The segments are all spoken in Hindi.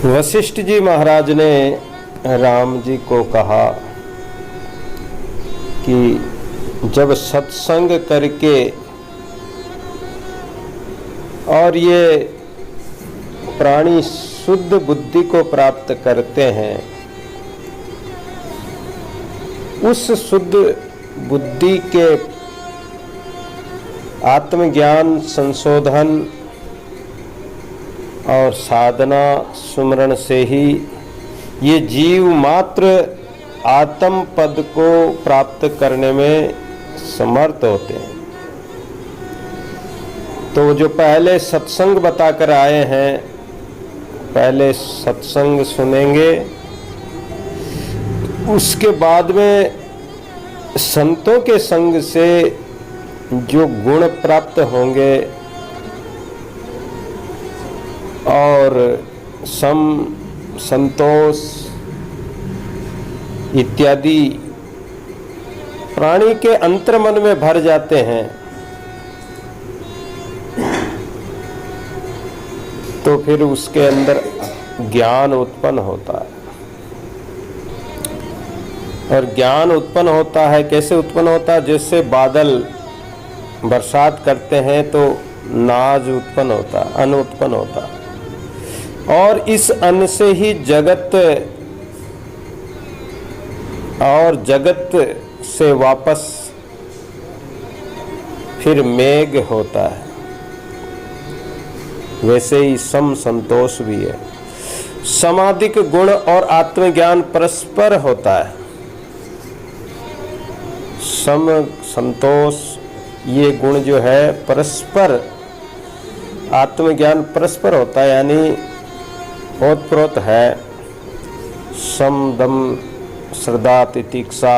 वशिष्ठ जी महाराज ने राम जी को कहा कि जब सत्संग करके और ये प्राणी शुद्ध बुद्धि को प्राप्त करते हैं, उस शुद्ध बुद्धि के आत्मज्ञान संशोधन और साधना सुमरण से ही ये जीव मात्र आत्म पद को प्राप्त करने में समर्थ होते हैं। तो जो पहले सत्संग बताकर आए हैं, पहले सत्संग सुनेंगे, उसके बाद में संतों के संग से जो गुण प्राप्त होंगे और संतोष इत्यादि प्राणी के अंतर्मन में भर जाते हैं, तो फिर उसके अंदर ज्ञान उत्पन्न होता है। और ज्ञान उत्पन्न होता है, कैसे उत्पन्न होता है? जैसे बादल बरसात करते हैं तो नाज उत्पन्न होता है, अन्न उत्पन्न होता है, और इस अन्न से ही जगत और जगत से वापस फिर मेघ होता है। वैसे ही सम संतोष भी है। समाधिक गुण और आत्मज्ञान परस्पर होता है। सम संतोष ये गुण जो है परस्पर, आत्मज्ञान परस्पर होता है, यानी ओतप्रोत है। सम दम श्रद्धा तितिक्षा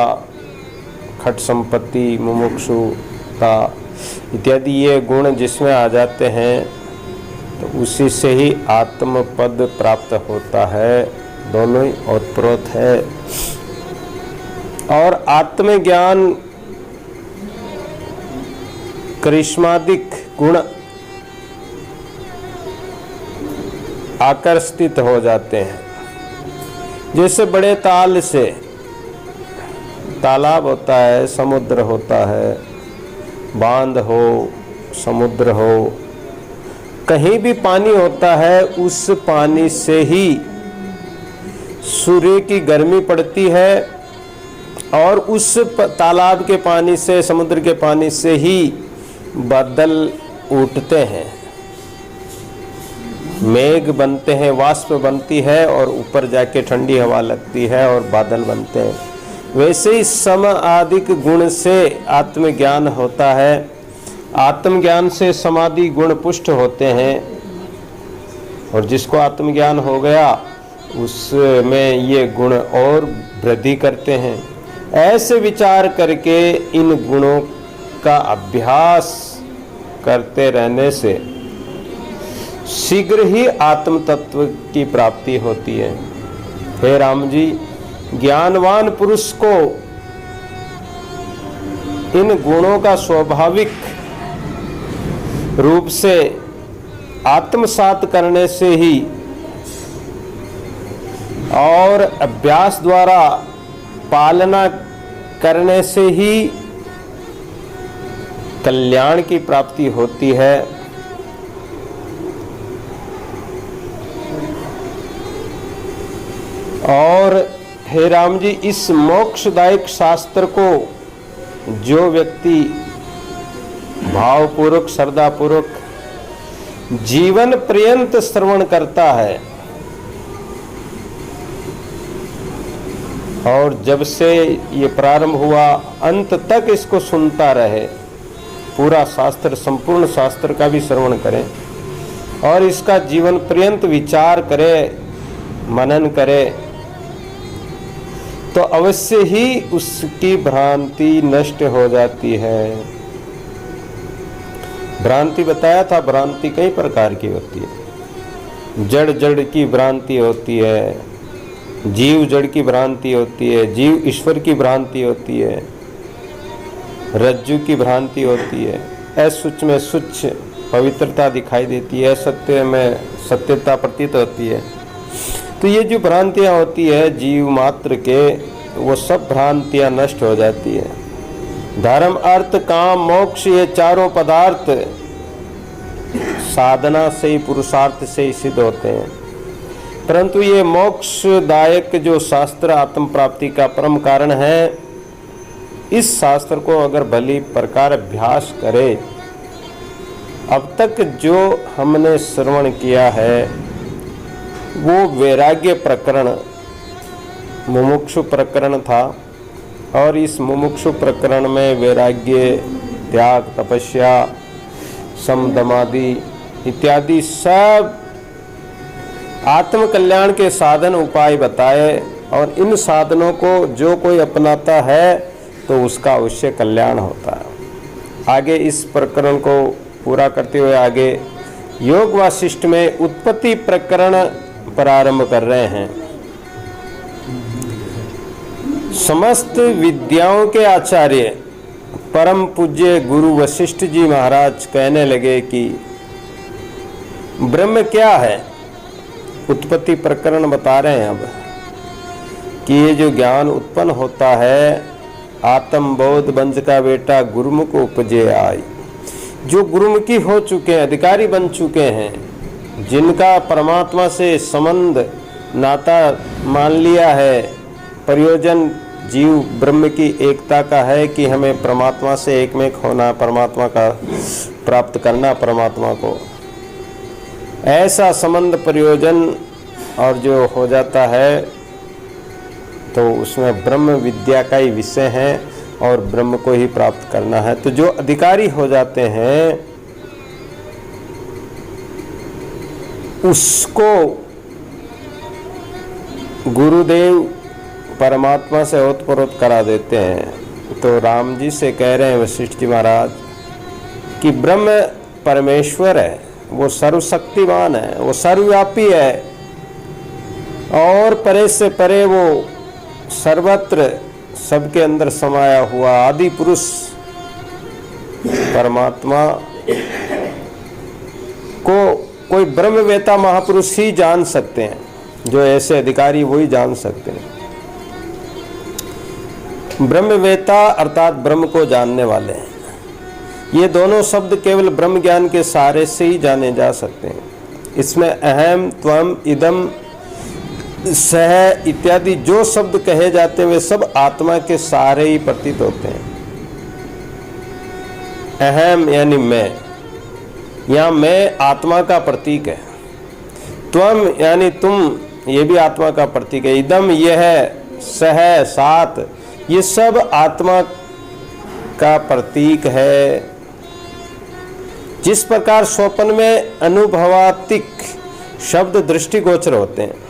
खट संपत्ति मुमुक्षुता इत्यादि ये गुण जिसमें आ जाते हैं तो उसी से ही आत्म पद प्राप्त होता है। दोनों ही ओतप्रोत है। और आत्मज्ञान करिश्मादिक गुण आकर्षित हो जाते हैं। जैसे बड़े ताल से तालाब होता है, समुद्र होता है, बांध हो, समुद्र हो, कहीं भी पानी होता है, उस पानी से ही सूर्य की गर्मी पड़ती है और उस तालाब के पानी से, समुद्र के पानी से ही बादल उठते हैं, मेघ बनते हैं, वाष्प बनती है और ऊपर जाके ठंडी हवा लगती है और बादल बनते हैं। वैसे ही सम आदिक गुण से आत्मज्ञान होता है। आत्मज्ञान से समाधि गुण पुष्ट होते हैं और जिसको आत्मज्ञान हो गया उसमें ये गुण और वृद्धि करते हैं। ऐसे विचार करके इन गुणों का अभ्यास करते रहने से शीघ्र ही आत्म तत्व की प्राप्ति होती है। हे राम जी, ज्ञानवान पुरुष को इन गुणों का स्वाभाविक रूप से आत्मसात करने से ही और अभ्यास द्वारा पालना करने से ही कल्याण की प्राप्ति होती है। और हे राम जी, इस मोक्षदायक शास्त्र को जो व्यक्ति भावपूर्वक श्रद्धापूर्वक जीवन पर्यंत श्रवण करता है और जब से ये प्रारंभ हुआ अंत तक इसको सुनता रहे, पूरा शास्त्र, संपूर्ण शास्त्र का भी श्रवण करें और इसका जीवन पर्यंत विचार करे, मनन करे, तो अवश्य ही उसकी भ्रांति नष्ट हो जाती है। भ्रांति बताया था, भ्रांति कई प्रकार की होती है। जड़ जड़ की भ्रांति होती है, जीव जड़ की भ्रांति होती है, जीव ईश्वर की भ्रांति होती है, रज्जु की भ्रांति होती है, असुच में सुच पवित्रता दिखाई देती है, सत्य में सत्यता प्रतीत होती है, तो ये जो भ्रांतियाँ होती है जीव मात्र के, वो सब भ्रांतियाँ नष्ट हो जाती है। धर्म अर्थ काम मोक्ष ये चारों पदार्थ साधना से ही, पुरुषार्थ से ही सिद्ध होते हैं। परंतु ये मोक्षदायक जो शास्त्र आत्म प्राप्ति का परम कारण है, इस शास्त्र को अगर भली प्रकार अभ्यास करे, अब तक जो हमने श्रवण किया है वो वैराग्य प्रकरण मुमुक्षु प्रकरण था, और इस मुमुक्षु प्रकरण में वैराग्य, त्याग, तपस्या, समदमादि इत्यादि सब आत्म कल्याण के साधन उपाय बताए, और इन साधनों को जो कोई अपनाता है तो उसका अवश्य कल्याण होता है। आगे इस प्रकरण को पूरा करते हुए आगे योग वासिष्ठ में उत्पत्ति प्रकरण प्रारंभ कर रहे हैं। समस्त विद्याओं के आचार्य परम पूज्य गुरु वशिष्ठ जी महाराज कहने लगे कि ब्रह्म क्या है। उत्पत्ति प्रकरण बता रहे हैं अब कि ये जो ज्ञान उत्पन्न होता है, आत्म बोध बंज का बेटा गुरुमुख उपजे आई। जो गुरुमुखी हो चुके हैं, अधिकारी बन चुके हैं, जिनका परमात्मा से संबंध नाता मान लिया है, प्रयोजन जीव ब्रह्म की एकता का है कि हमें परमात्मा से एक में होना, परमात्मा का प्राप्त करना, परमात्मा को ऐसा संबंध प्रयोजन और जो हो जाता है तो उसमें ब्रह्म विद्या का ही विषय है और ब्रह्म को ही प्राप्त करना है। तो जो अधिकारी हो जाते हैं उसको गुरुदेव परमात्मा से ओतप्रोत करा देते हैं। तो राम जी से कह रहे हैं वशिष्ठ जी महाराज कि ब्रह्म परमेश्वर है, वो सर्वशक्तिमान है, वो सर्वव्यापी है, और परे से परे वो सर्वत्र सबके अंदर समाया हुआ आदि पुरुष परमात्मा को कोई ब्रह्मवेता महापुरुष ही जान सकते हैं। जो ऐसे अधिकारी वही जान सकते हैं। ब्रह्मवेता अर्थात ब्रह्म को जानने वाले हैं। ये दोनों शब्द केवल ब्रह्म ज्ञान के सहारे से ही जाने जा सकते हैं। इसमें अहम, त्वम, इदम, सह इत्यादि जो शब्द कहे जाते हैं वे सब आत्मा के सहारे ही प्रतीत होते हैं। अहम यानी मैं, यहाँ मैं आत्मा का प्रतीक है। त्वम यानी तुम, ये भी आत्मा का प्रतीक है। इदम यह है, सह सात, ये सब आत्मा का प्रतीक है। जिस प्रकार स्वप्न में अनुभवात्मिक शब्द दृष्टिगोचर होते हैं,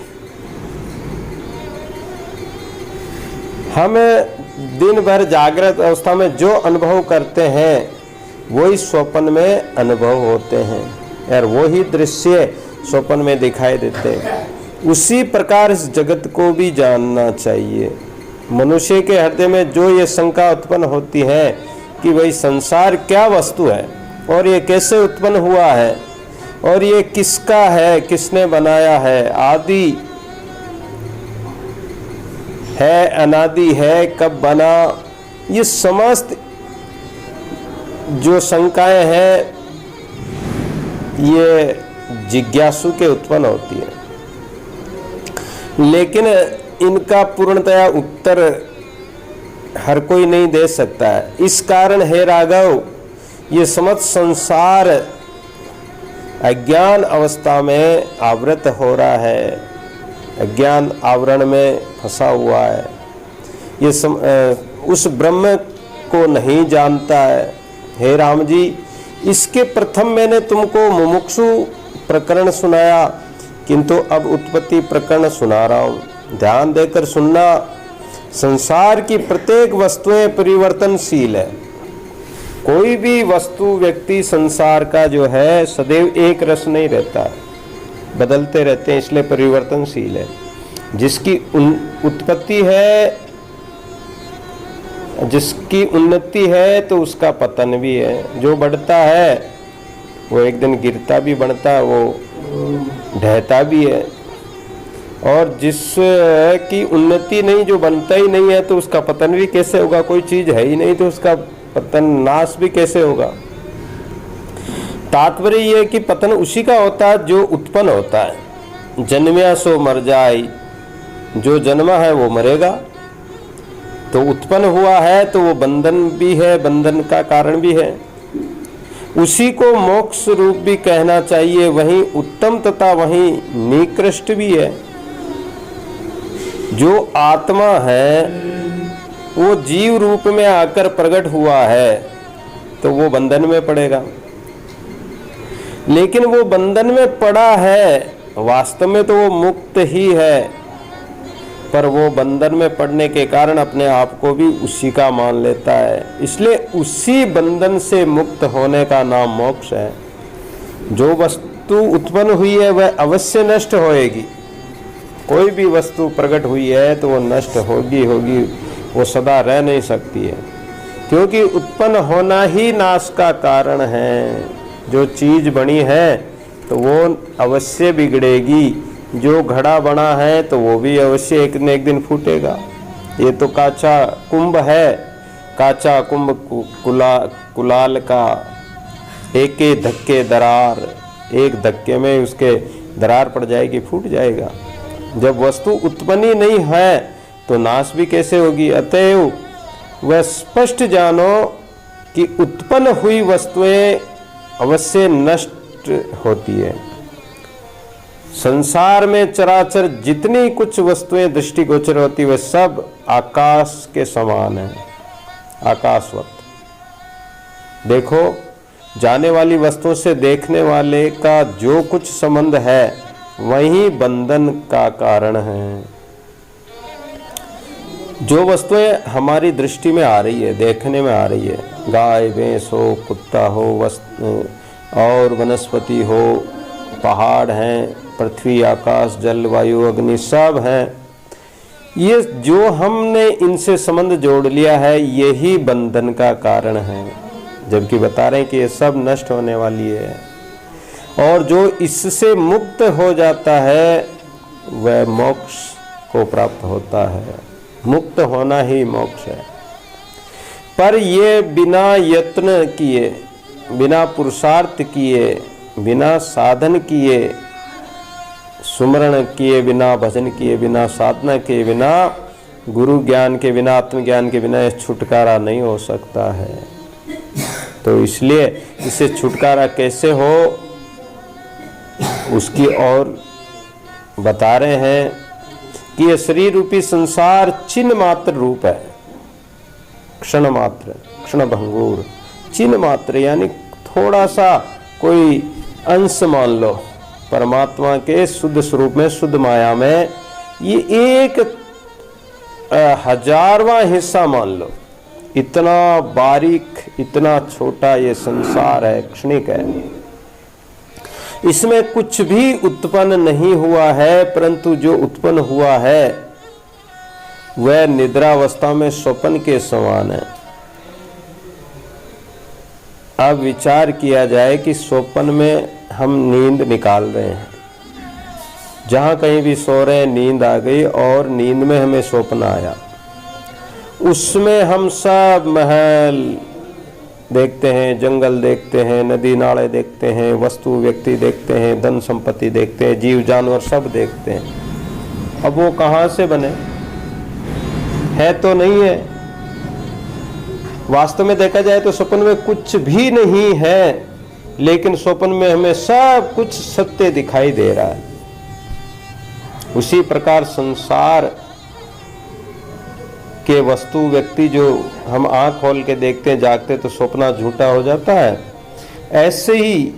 हम दिन भर जागृत अवस्था में जो अनुभव करते हैं वही स्वप्न में अनुभव होते हैं, और वही दृश्य स्वप्न में दिखाई देते हैं। उसी प्रकार इस जगत को भी जानना चाहिए। मनुष्य के हृदय में जो ये शंका उत्पन्न होती है कि भाई संसार क्या वस्तु है और ये कैसे उत्पन्न हुआ है और ये किसका है, किसने बनाया है, आदि है, अनादि है, कब बना, ये समस्त जो शंकाएं हैं ये जिज्ञासु के उत्पन्न होती है, लेकिन इनका पूर्णतया उत्तर हर कोई नहीं दे सकता है। इस कारण हे राघव, ये समस्त संसार अज्ञान अवस्था में आवृत हो रहा है, अज्ञान आवरण में फंसा हुआ है। ये उस ब्रह्म को नहीं जानता है। हे राम जी, इसके प्रथम मैंने तुमको मुमुक्षु प्रकरण सुनाया, किंतु अब उत्पत्ति प्रकरण सुना रहा हूँ। ध्यान देकर सुनना। संसार की प्रत्येक वस्तुएं परिवर्तनशील है। कोई भी वस्तु, व्यक्ति संसार का जो है सदैव एक रस नहीं रहता, बदलते रहते हैं, इसलिए परिवर्तनशील है। जिसकी उत्पत्ति है, जिसकी उन्नति है तो उसका पतन भी है। जो बढ़ता है वो एक दिन गिरता भी, बढ़ता वो ढहता भी है। और जिसकी उन्नति नहीं, जो बनता ही नहीं है, तो उसका पतन भी कैसे होगा? कोई चीज है ही नहीं तो उसका पतन, नाश भी कैसे होगा? तात्पर्य यह है कि पतन उसी का होता है जो उत्पन्न होता है। जन्मया सो मर जाए, जो जन्मा है वो मरेगा। तो उत्पन्न हुआ है तो वो बंधन भी है, बंधन का कारण भी है। उसी को मोक्ष रूप भी कहना चाहिए, वहीं उत्तम तथा वहीं निकृष्ट भी है। जो आत्मा है वो जीव रूप में आकर प्रकट हुआ है तो वो बंधन में पड़ेगा, लेकिन वो बंधन में पड़ा है, वास्तव में तो वो मुक्त ही है, पर वो बंधन में पड़ने के कारण अपने आप को भी उसी का मान लेता है। इसलिए उसी बंधन से मुक्त होने का नाम मोक्ष है। जो वस्तु उत्पन्न हुई है वह अवश्य नष्ट होएगी। कोई भी वस्तु प्रकट हुई है तो वो नष्ट होगी, वो सदा रह नहीं सकती है, क्योंकि उत्पन्न होना ही नाश का कारण है। जो चीज बनी है तो वो अवश्य बिगड़ेगी, जो घड़ा बना है तो वो भी अवश्य एक न एक दिन फूटेगा। ये तो काचा कुंभ है, काचा कुंभ कुलाल का एक धक्के दरार, एक धक्के में उसके दरार पड़ जाएगी, फूट जाएगा। जब वस्तु उत्पन्न ही नहीं है तो नाश भी कैसे होगी? अतएव वह स्पष्ट जानो कि उत्पन्न हुई वस्तुएं अवश्य नष्ट होती है। संसार में चराचर जितनी कुछ वस्तुएं दृष्टिगोचर होती वह सब आकाश के समान है, आकाशवत। देखो, जाने वाली वस्तुओं से देखने वाले का जो कुछ संबंध है वही बंधन का कारण है। जो वस्तुएं हमारी दृष्टि में आ रही है, देखने में आ रही है, गाय भैंस हो, कुत्ता हो, और वनस्पति हो, पहाड़ हैं, पृथ्वी, आकाश, जल, वायु, अग्नि सब हैं, ये जो हमने इनसे संबंध जोड़ लिया है यही बंधन का कारण है। जबकि बता रहे हैं कि ये सब नष्ट होने वाली है, और जो इससे मुक्त हो जाता है वह मोक्ष को प्राप्त होता है। मुक्त होना ही मोक्ष है। पर ये बिना यत्न किए, बिना पुरुषार्थ किए, बिना साधन किए, सुमरण किए बिना, भजन किए बिना, साधना किए बिना, गुरु ज्ञान के बिना, आत्मज्ञान के बिना छुटकारा नहीं हो सकता है। तो इसलिए इससे छुटकारा कैसे हो उसकी और बता रहे हैं कि ये शरीर रूपी संसार चिन्ह मात्र रूप है, क्षण मात्र, क्षण भंगुर, चिन्ह मात्र, यानी थोड़ा सा कोई अंश मान लो परमात्मा के शुद्ध स्वरूप में, शुद्ध माया में। ये एक 1000वां हिस्सा मान लो। इतना बारीक, इतना छोटा ये संसार है, क्षणिक है। इसमें कुछ भी उत्पन्न नहीं हुआ है, परंतु जो उत्पन्न हुआ है वह निद्रावस्था में स्वप्न के समान है। अब विचार किया जाए कि स्वप्न में हम नींद निकाल रहे हैं, जहां कहीं भी सो रहे हैं, नींद आ गई और नींद में हमें स्वप्न आया, उसमें हम सब महल देखते हैं, जंगल देखते हैं, नदी नाले देखते हैं, वस्तु व्यक्ति देखते हैं, धन संपत्ति देखते हैं, जीव जानवर सब देखते हैं। अब वो कहाँ से बने? है तो नहीं है। वास्तव में देखा जाए तो स्वप्न में कुछ भी नहीं है, लेकिन स्वप्न में हमें सब कुछ सत्य दिखाई दे रहा है। उसी प्रकार संसार के वस्तु व्यक्ति जो हम आंख खोल के देखते हैं, जागते तो स्वप्न झूठा हो जाता है। ऐसे ही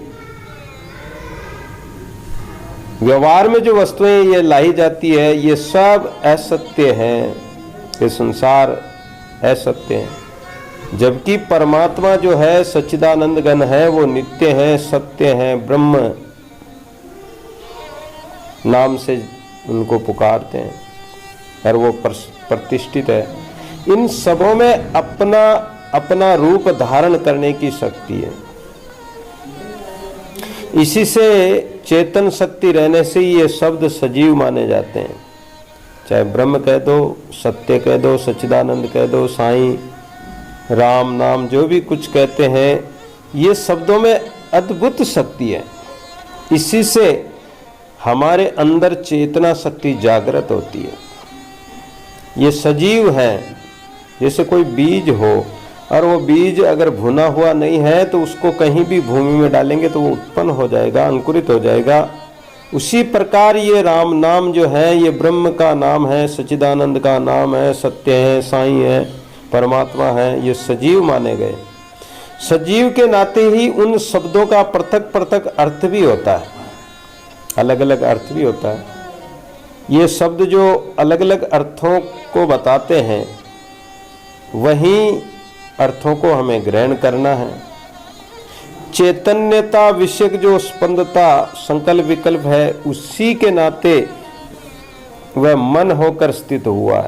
व्यवहार में जो वस्तुएं ये लाई जाती है ये सब असत्य हैं, ये संसार असत्य है। जबकि परमात्मा जो है सच्चिदानंद घन है, वो नित्य है, सत्य है, ब्रह्म नाम से उनको पुकारते हैं और वो प्रतिष्ठित है। इन सबों में अपना अपना रूप धारण करने की शक्ति है। इसी से चेतन शक्ति रहने से ये शब्द सजीव माने जाते हैं। चाहे ब्रह्म कह दो, सत्य कह दो, सच्चिदानंद कह दो, साईं, राम नाम, जो भी कुछ कहते हैं, ये शब्दों में अद्भुत शक्ति है। इसी से हमारे अंदर चेतना शक्ति जागृत होती है। ये सजीव है, जैसे कोई बीज हो और वो बीज अगर भुना हुआ नहीं है तो उसको कहीं भी भूमि में डालेंगे तो वो उत्पन्न हो जाएगा, अंकुरित हो जाएगा। उसी प्रकार ये राम नाम जो है, ये ब्रह्म का नाम है, सच्चिदानंद का नाम है, सत्य है, साईं है, परमात्मा है, ये सजीव माने गए। सजीव के नाते ही उन शब्दों का पृथक पृथक अर्थ भी होता है, अलग अलग अर्थ भी होता है। ये शब्द जो अलग अलग अर्थों को बताते हैं, वहीं अर्थों को हमें ग्रहण करना है। चैतन्यता विषयक जो स्पंदता संकल्प विकल्प है, उसी के नाते वह मन होकर स्थित हुआ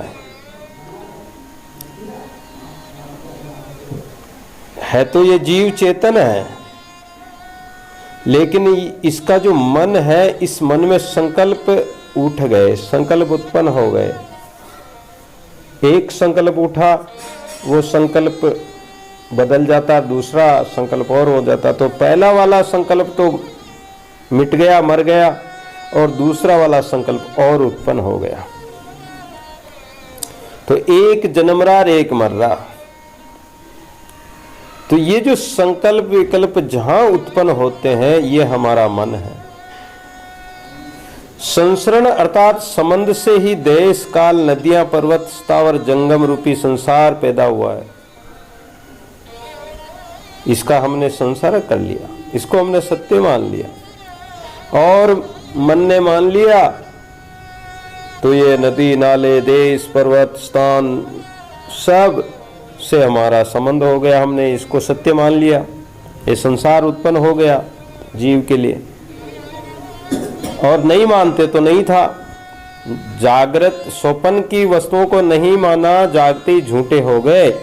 है तो ये जीव चेतन है, लेकिन इसका जो मन है, इस मन में संकल्प उठ गए, संकल्प उत्पन्न हो गए। एक संकल्प उठा, वो संकल्प बदल जाता, दूसरा संकल्प और हो जाता, तो पहला वाला संकल्प तो मिट गया, मर गया, और दूसरा वाला संकल्प और उत्पन्न हो गया। तो एक जन्म रहा, एक मर रहा। तो ये जो संकल्प विकल्प जहां उत्पन्न होते हैं, ये हमारा मन है। संसरण अर्थात संबंध से ही देश काल नदियां पर्वत स्थावर जंगम रूपी संसार पैदा हुआ है। इसका हमने संसार कर लिया, इसको हमने सत्य मान लिया और मन ने मान लिया, तो ये नदी नाले देश पर्वत स्थान सब से हमारा संबंध हो गया। हमने इसको सत्य मान लिया, ये संसार उत्पन्न हो गया जीव के लिए। और नहीं मानते तो नहीं था। जागृत स्वप्न की वस्तुओं को नहीं माना, जागते ही झूठे हो गए।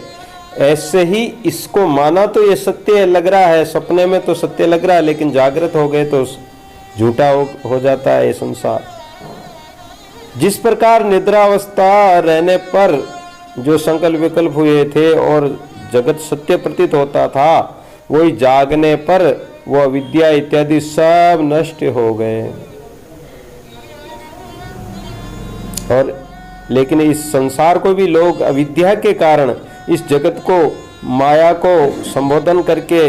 ऐसे ही इसको माना तो ये सत्य लग रहा है, सपने में तो सत्य लग रहा है, लेकिन जागृत हो गए तो झूठा हो जाता है ये संसार। जिस प्रकार निद्रावस्था रहने पर जो संकल्प विकल्प हुए थे और जगत सत्य प्रतीत होता था, वही जागने पर वो अविद्या इत्यादि सब नष्ट हो गए। और लेकिन इस संसार को भी लोग अविद्या के कारण इस जगत को, माया को संबोधन करके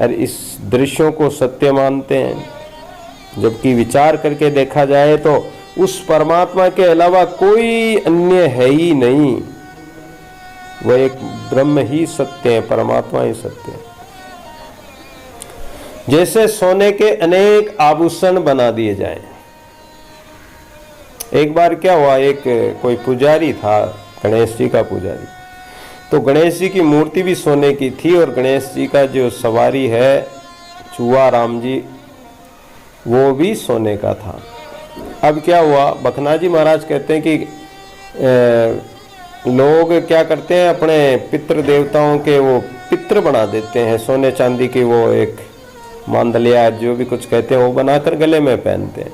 और इस दृश्यों को सत्य मानते हैं, जबकि विचार करके देखा जाए तो उस परमात्मा के अलावा कोई अन्य है ही नहीं। वह एक ब्रह्म ही सत्य है, परमात्मा ही सत्य है। जैसे सोने के अनेक आभूषण बना दिए जाएं। एक बार क्या हुआ, एक कोई पुजारी था, गणेश जी का पुजारी, तो गणेश जी की मूर्ति भी सोने की थी और गणेश जी का जो सवारी है चूहा राम जी, वो भी सोने का था। अब क्या हुआ, बखनाजी महाराज कहते हैं कि लोग क्या करते हैं, अपने पितृ देवताओं के वो पितृ बना देते हैं, सोने चांदी की वो एक मांदलिया जो भी कुछ कहते हैं वो बनाकर गले में पहनते हैं,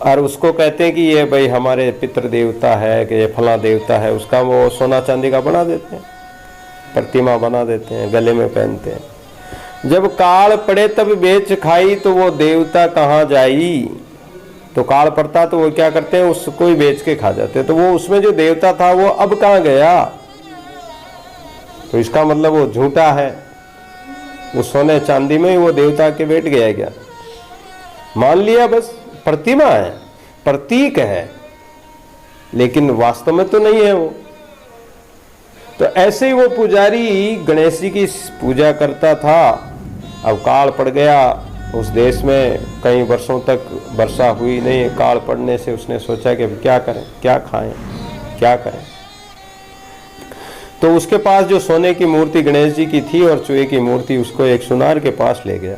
और उसको कहते हैं कि ये भाई हमारे पितृ देवता है, कि ये फला देवता है, उसका वो सोना चांदी का बना देते हैं, प्रतिमा बना देते हैं, गले में पहनते हैं। जब काल पड़े तब बेच खाई, तो वो देवता कहाँ जाई। तो काल पड़ता तो वो क्या करते हैं, उसको ही बेच के खा जाते। तो वो उसमें जो देवता था वो अब कहाँ गया, तो इसका मतलब वो झूठा है, वो सोने चांदी में ही वो देवता के बैठ गया क्या, मान लिया, बस प्रतिमा है, प्रतीक है, लेकिन वास्तव में तो नहीं है वो। तो ऐसे ही वो पुजारी गणेश जी की पूजा करता था। अब काल पड़ गया, उस देश में कई वर्षों तक वर्षा हुई नहीं। काल पड़ने से उसने सोचा कि क्या करें, क्या खाएं, क्या करें। तो उसके पास जो सोने की मूर्ति गणेश जी की थी और चूहे की मूर्ति, उसको एक सुनार के पास ले गया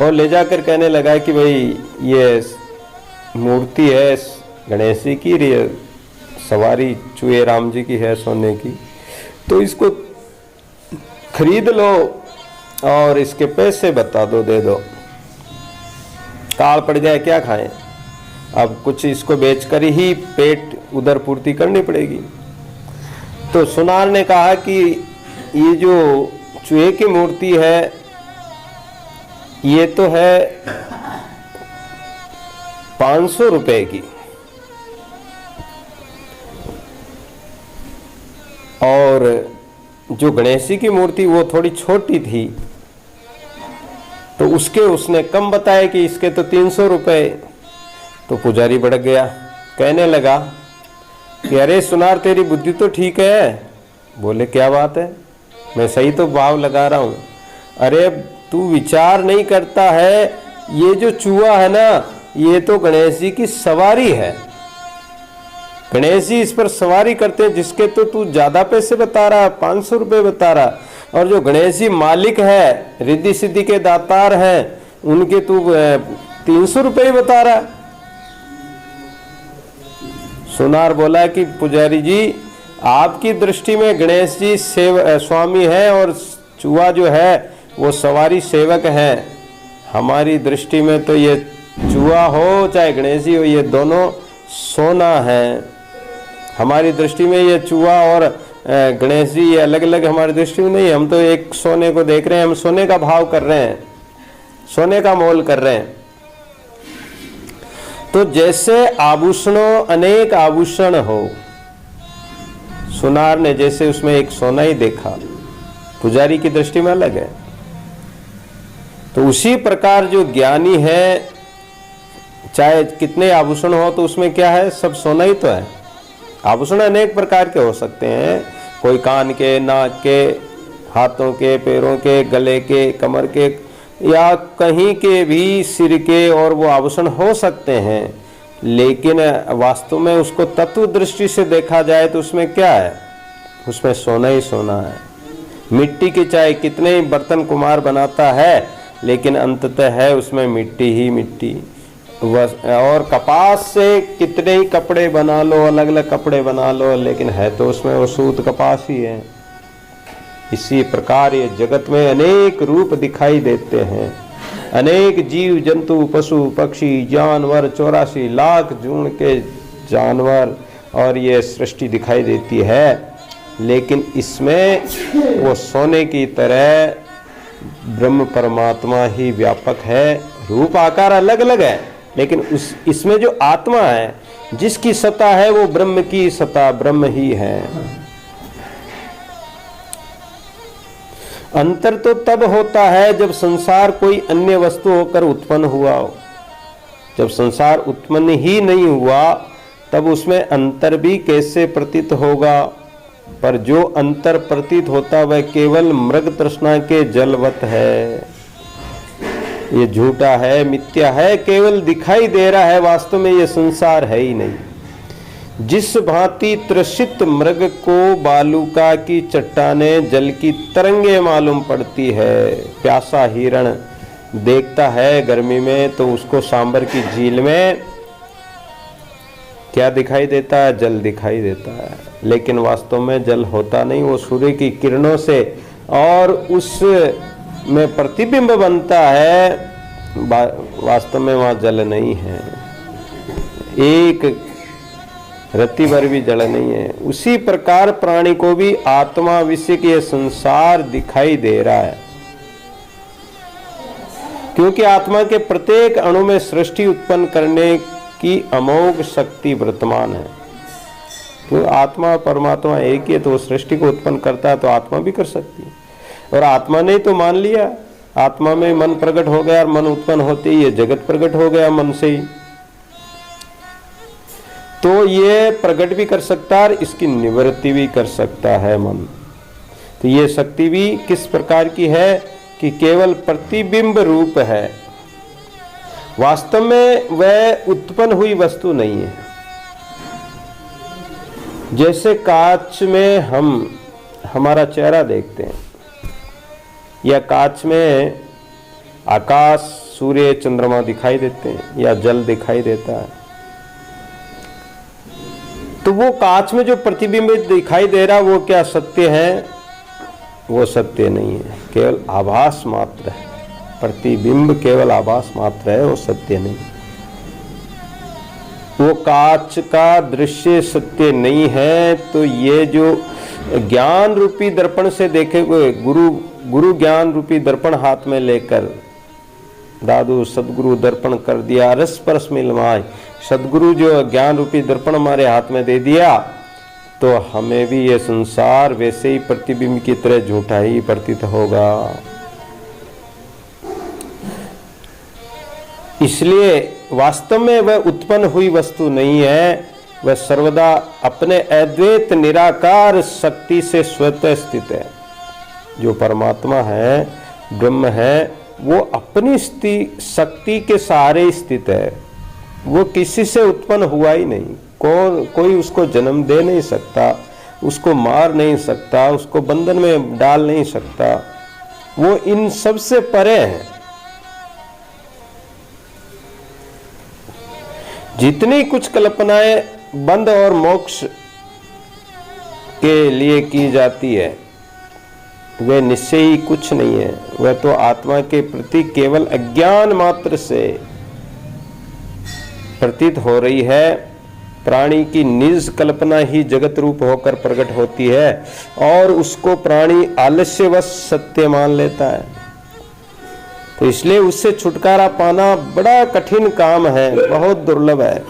और ले जाकर कहने लगा कि भाई ये मूर्ति है गणेश जी की, ये सवारी चूहे राम जी की है सोने की, तो इसको खरीद लो और इसके पैसे बता दो, दे दो। दुष्काल पड़ जाए क्या खाएं, अब कुछ इसको बेचकर ही पेट उधर पूर्ति करनी पड़ेगी। तो सुनार ने कहा कि ये जो चूहे की मूर्ति है ये तो है 500 रुपए की, और जो गणेश जी की मूर्ति वो थोड़ी छोटी थी तो उसने कम बताया कि इसके तो 300 रुपए। तो पुजारी भड़क गया, कहने लगा कि अरे सुनार तेरी बुद्धि तो ठीक है। बोले क्या बात है, मैं सही तो भाव लगा रहा हूं। अरे तू विचार नहीं करता है, ये जो चूहा है ना ये तो गणेश जी की सवारी है, गणेश जी इस पर सवारी करते हैं, जिसके तो तू ज्यादा पैसे बता रहा, 500 रुपए बता रहा, और जो गणेश जी मालिक है, रिद्धि सिद्धि के दातार हैं, उनके तू 300 रुपए बता रहा। सुनार बोला कि पुजारी जी आपकी दृष्टि में गणेश जी स्वामी है और चूहा जो है वो सवारी सेवक है, हमारी दृष्टि में तो ये चूहा हो चाहे गणेश जी हो ये दोनों सोना है। हमारी दृष्टि में ये चूहा और गणेश जी ये अलग अलग हमारी दृष्टि में नहीं, हम तो एक सोने को देख रहे हैं, हम सोने का भाव कर रहे हैं, सोने का मोल कर रहे हैं। तो जैसे आभूषणों अनेक आभूषण हो, सुनार ने जैसे उसमें एक सोना ही देखा, पुजारी की दृष्टि में अलग है। तो उसी प्रकार जो ज्ञानी है चाहे कितने आभूषण हो तो उसमें क्या है, सब सोना ही तो है। आभूषण अनेक प्रकार के हो सकते हैं, कोई कान के, नाक के, हाथों के, पैरों के, गले के, कमर के, या कहीं के भी सिर के, और वो आभूषण हो सकते हैं, लेकिन वास्तव में उसको तत्व दृष्टि से देखा जाए तो उसमें क्या है, उसमें सोना ही सोना है। मिट्टी के चाहे कितने ही बर्तन कुम्हार बनाता है, लेकिन अंततः है उसमें मिट्टी ही मिट्टी। और कपास से कितने ही कपड़े बना लो, अलग अलग कपड़े बना लो, लेकिन है तो उसमें वो सूत कपास ही है। इसी प्रकार ये जगत में अनेक रूप दिखाई देते हैं, अनेक जीव जंतु, पशु पक्षी, जानवर, 84 लाख जून के जानवर, और ये सृष्टि दिखाई देती है, लेकिन इसमें वो सोने की तरह ब्रह्म परमात्मा ही व्यापक है। रूप आकार अलग अलग है, लेकिन इसमें जो आत्मा है, जिसकी सत्ता है, वो ब्रह्म की सत्ता, ब्रह्म ही है। अंतर तो तब होता है जब संसार कोई अन्य वस्तु होकर उत्पन्न हुआ हो। जब संसार उत्पन्न ही नहीं हुआ तब उसमें अंतर भी कैसे प्रतीत होगा। पर जो अंतर प्रतीत होता वह केवल मृग तृष्णा के जलवत है। ये झूठा है, मिथ्या है, केवल दिखाई दे रहा है, वास्तव में ये संसार है ही नहीं। जिस भांति त्रसित मृग को बालूका की चट्टानें जल की तरंगे मालूम पड़ती है, प्यासा हिरण देखता है गर्मी में तो उसको सांबर की झील में क्या दिखाई देता है, जल दिखाई देता है, लेकिन वास्तव में जल होता नहीं, वो सूर्य की किरणों से और उस में प्रतिबिंब बनता है, वास्तव में वहां जल नहीं है, एक रत्ती भर भी जल नहीं है। उसी प्रकार प्राणी को भी आत्मा विषय के संसार दिखाई दे रहा है, क्योंकि आत्मा के प्रत्येक अणु में सृष्टि उत्पन्न करने की अमोघ शक्ति वर्तमान है। तो आत्मा परमात्मा एक ही है, तो सृष्टि को उत्पन्न करता है तो आत्मा भी कर सकती है। और आत्मा ने तो मान लिया, आत्मा में मन प्रकट हो गया, और मन उत्पन्न होते ही ये जगत प्रकट हो गया मन से ही, तो ये प्रकट भी कर सकता है, इसकी निवृत्ति भी कर सकता है मन। तो ये शक्ति भी किस प्रकार की है कि केवल प्रतिबिंब रूप है, वास्तव में वह उत्पन्न हुई वस्तु नहीं है। जैसे कांच में हम हमारा चेहरा देखते हैं, या कांच में आकाश, सूर्य, चंद्रमा दिखाई देते हैं, या जल दिखाई देता है, तो वो कांच में जो प्रतिबिंब दिखाई दे रहा वो क्या सत्य है? वो सत्य नहीं है, केवल आभास मात्र है। प्रतिबिंब केवल आभास मात्र है, वो सत्य नहीं। वो कांच का दृश्य सत्य नहीं है। तो ये जो ज्ञान रूपी दर्पण से देखे हुए गुरु ज्ञान रूपी दर्पण हाथ में लेकर दादू सदगुरु दर्पण कर दिया, रस परस मिलवाए, सदगुरु जो ज्ञान रूपी दर्पण हमारे हाथ में दे दिया, तो हमें भी ये संसार वैसे ही प्रतिबिंब की तरह झूठा ही प्रतीत होगा। इसलिए वास्तव में वह उत्पन्न हुई वस्तु नहीं है, वह सर्वदा अपने अद्वैत निराकार शक्ति से स्वतः स्थित है। जो परमात्मा है, ब्रह्म है, वो अपनी शक्ति के सहारे स्थित है। वो किसी से उत्पन्न हुआ ही नहीं। कोई उसको जन्म दे नहीं सकता, उसको मार नहीं सकता, उसको बंधन में डाल नहीं सकता। वो इन सब से परे है। जितनी कुछ कल्पनाएं बंध और मोक्ष के लिए की जाती है, वे निश्चय ही कुछ नहीं है। वह तो आत्मा के प्रति केवल अज्ञान मात्र से प्रतीत हो रही है। प्राणी की निज कल्पना ही जगत रूप होकर प्रकट होती है और उसको प्राणी आलस्यवश सत्य मान लेता है। तो इसलिए उससे छुटकारा पाना बड़ा कठिन काम है, बहुत दुर्लभ है।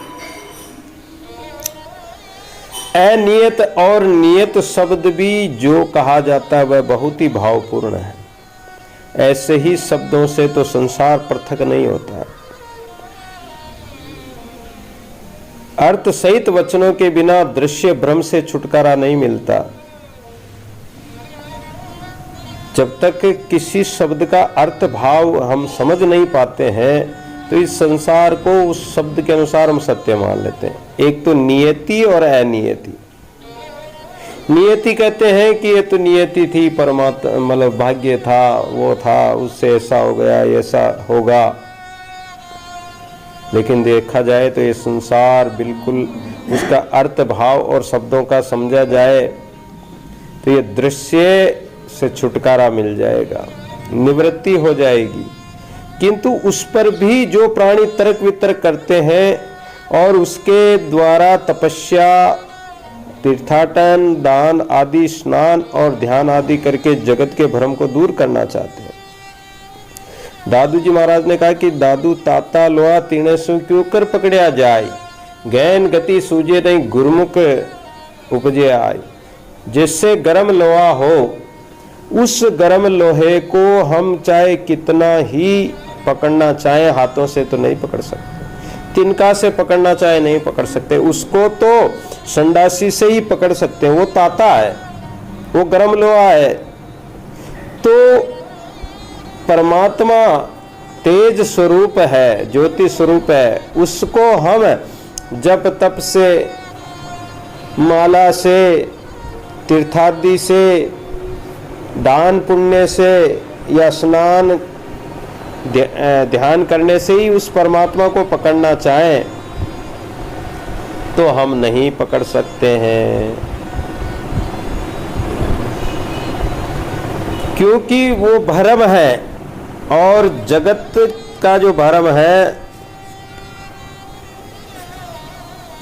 अनियत और नियत शब्द भी जो कहा जाता है वह बहुत ही भावपूर्ण है। ऐसे ही शब्दों से तो संसार पृथक नहीं होता। अर्थ सहित वचनों के बिना दृश्य भ्रम से छुटकारा नहीं मिलता। जब तक किसी शब्द का अर्थ भाव हम समझ नहीं पाते हैं, तो इस संसार को उस शब्द के अनुसार हम सत्य मान लेते हैं। एक तो नियति और अनियति। नियति कहते हैं कि ये तो नियति थी, परमात्मा मतलब भाग्य था, वो था, उससे ऐसा हो गया, ऐसा होगा। लेकिन देखा जाए तो ये संसार बिल्कुल उसका अर्थ भाव और शब्दों का समझा जाए तो ये दृश्य से छुटकारा मिल जाएगा, निवृत्ति हो जाएगी। किंतु उस पर भी जो प्राणी तर्क वितर्क करते हैं और उसके द्वारा तपस्या, तीर्थाटन, दान आदि, स्नान और ध्यान आदि करके जगत के भ्रम को दूर करना चाहते हैं। दादू जी महाराज ने कहा कि दादू ताता लोहा तीने सु क्यों कर पकड़िया जाए, गैन गति सूझे नहीं गुरमुख उपजे आए। जिससे गर्म लोहा हो, उस गर्म लोहे को हम चाहे कितना ही पकड़ना चाहे, हाथों से तो नहीं पकड़ सकते। तिनका से पकड़ना चाहे नहीं पकड़ सकते। उसको तो संडासी से ही पकड़ सकते हैं, वो ताता है, वो गर्म लोहा है। तो परमात्मा तेज स्वरूप है, ज्योति स्वरूप है, उसको हम जप तप से, माला से, तीर्थादि से, दान पुण्य से या स्नान ध्यान करने से ही उस परमात्मा को पकड़ना चाहें तो हम नहीं पकड़ सकते हैं, क्योंकि वो भ्रम है। और जगत का जो भ्रम है,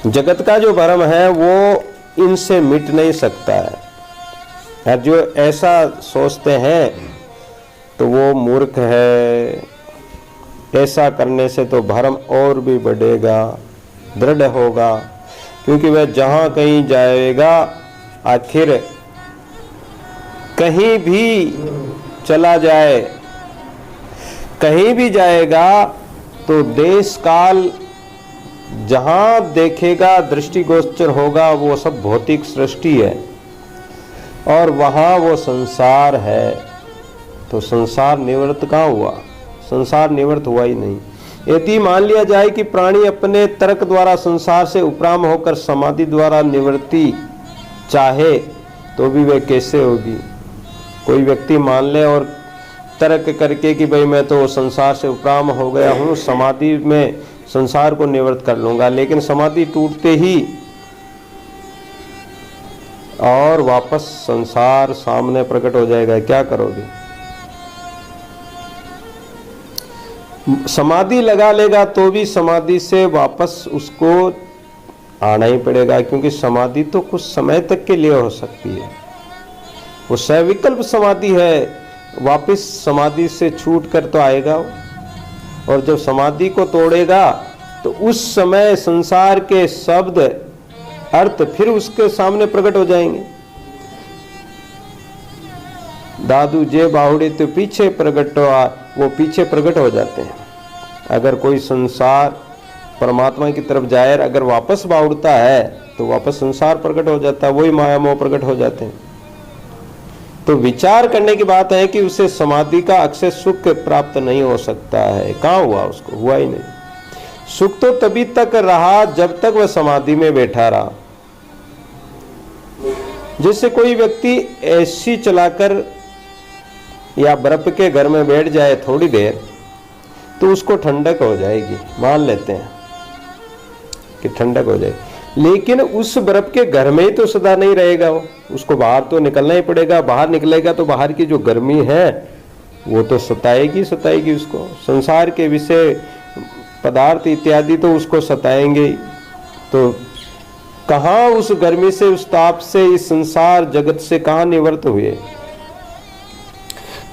जगत का जो भ्रम है वो इनसे मिट नहीं सकता है। जो ऐसा सोचते हैं तो वो मूर्ख है। ऐसा करने से तो भ्रम और भी बढ़ेगा, दृढ़ होगा, क्योंकि वह जहाँ कहीं जाएगा, आखिर कहीं भी चला जाए, कहीं भी जाएगा तो देश काल जहाँ देखेगा, दृष्टिगोचर होगा, वो सब भौतिक सृष्टि है और वहाँ वो संसार है। तो संसार निवृत्त कहाँ हुआ? संसार निवृत्त हुआ ही नहीं। यदि मान लिया जाए कि प्राणी अपने तर्क द्वारा संसार से उपराम होकर समाधि द्वारा निवृत्ति चाहे, तो भी वह कैसे होगी? कोई व्यक्ति मान ले और तर्क करके कि भाई मैं तो संसार से उपराम हो गया हूँ, समाधि में संसार को निवृत्त कर लूँगा, लेकिन समाधि टूटते ही और वापस संसार सामने प्रकट हो जाएगा, क्या करोगे? समाधि लगा लेगा तो भी समाधि से वापस उसको आना ही पड़ेगा, क्योंकि समाधि तो कुछ समय तक के लिए हो सकती है, वो सविकल्प समाधि है, वापस समाधि से छूट कर तो आएगा वो। और जब समाधि को तोड़ेगा तो उस समय संसार के शब्द अर्थ फिर उसके सामने प्रकट हो जाएंगे। दादू जे बाहुड़े तो पीछे प्रकट हो, वो पीछे प्रकट हो जाते हैं। अगर कोई संसार परमात्मा की तरफ जाए, अगर वापस बाउड़ता है तो वापस संसार प्रकट हो जाता है, वही माया मोह प्रकट हो जाते हैं। तो विचार करने की बात है कि उसे समाधि का अक्षय सुख प्राप्त नहीं हो सकता है। कहाँ हुआ उसको? हुआ ही नहीं। सुख तो तभी तक रहा जब तक वह समाधि में बैठा रहा। जैसे कोई व्यक्ति एसी चलाकर या बर्फ के घर में बैठ जाए थोड़ी देर तो उसको ठंडक हो जाएगी, मान लेते हैं कि ठंडक हो जाएगी, लेकिन उस बर्फ के घर में ही तो सदा नहीं रहेगा वो, उसको बाहर तो निकलना ही पड़ेगा। बाहर निकलेगा तो बाहर की जो गर्मी है वो तो सताएगी उसको। संसार के विषय पदार्थ इत्यादि तो उसको सताएंगे ही। तो कहाँ उस गर्मी से, उस ताप से, इस संसार जगत से कहाँ निवृत्त हुए।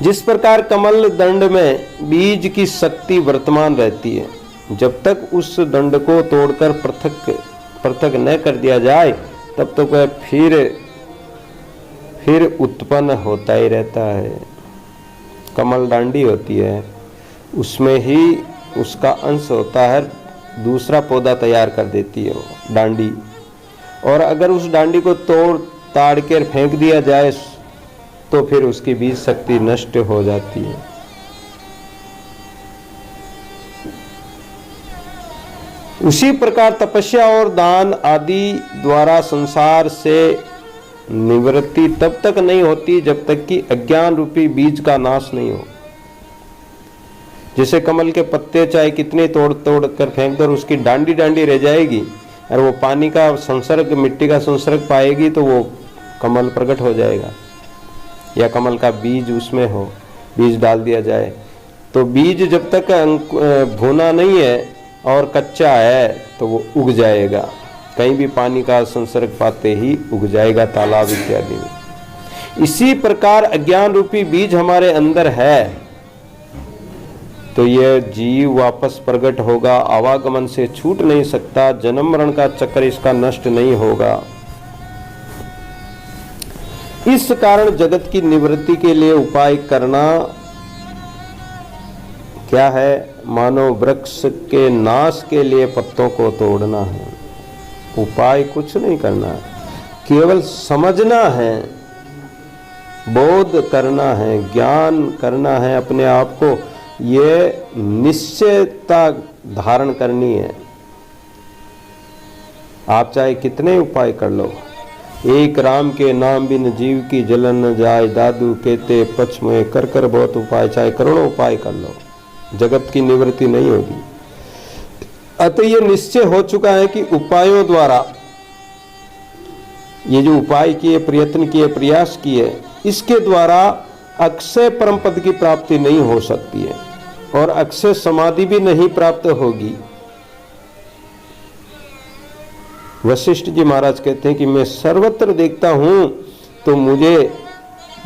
जिस प्रकार कमल दंड में बीज की शक्ति वर्तमान रहती है, जब तक उस दंड को तोड़कर पृथक न कर दिया जाए तब तक वह फिर उत्पन्न होता ही रहता है। कमल डांडी होती है, उसमें ही उसका अंश होता है, दूसरा पौधा तैयार कर देती है वो डांडी। और अगर उस डांडी को तोड़ ताड़ कर फेंक दिया जाए तो फिर उसकी बीज शक्ति नष्ट हो जाती है। उसी प्रकार तपस्या और दान आदि द्वारा संसार से निवृत्ति तब तक नहीं होती जब तक कि अज्ञान रूपी बीज का नाश नहीं हो। जैसे कमल के पत्ते चाहे कितने तोड़ कर फेंक दो, उसकी डांडी रह जाएगी, और वो पानी का संसर्ग, मिट्टी का संसर्ग पाएगी तो वो कमल प्रकट हो जाएगा। या कमल का बीज उसमें हो, बीज डाल दिया जाए तो बीज जब तक भुना नहीं है और कच्चा है तो वो उग जाएगा, कहीं भी पानी का संसर्ग पाते ही उग जाएगा, तालाब इत्यादि में। इसी प्रकार अज्ञान रूपी बीज हमारे अंदर है तो यह जीव वापस प्रकट होगा, आवागमन से छूट नहीं सकता, जन्म मरण का चक्कर इसका नष्ट नहीं होगा। इस कारण जगत की निवृत्ति के लिए उपाय करना क्या है? मानो वृक्ष के नाश के लिए पत्तों को तोड़ना है। उपाय कुछ नहीं करना है, केवल समझना है, बोध करना है, ज्ञान करना है अपने आप को। ये निश्चयता धारण करनी है। आप चाहे कितने उपाय कर लो, एक राम के नाम बिन जीव की जलन न जाए, दादू कहते पक्ष में कर बहुत उपाय, चाहे करोड़ों उपाय कर लो, जगत की निवृत्ति नहीं होगी। अतः ये निश्चय हो चुका है कि उपायों द्वारा, ये जो उपाय किए, प्रयत्न किए, प्रयास किए, इसके द्वारा अक्षय परम पद की प्राप्ति नहीं हो सकती है और अक्षय समाधि भी नहीं प्राप्त होगी। वशिष्ठ जी महाराज कहते हैं कि मैं सर्वत्र देखता हूं तो मुझे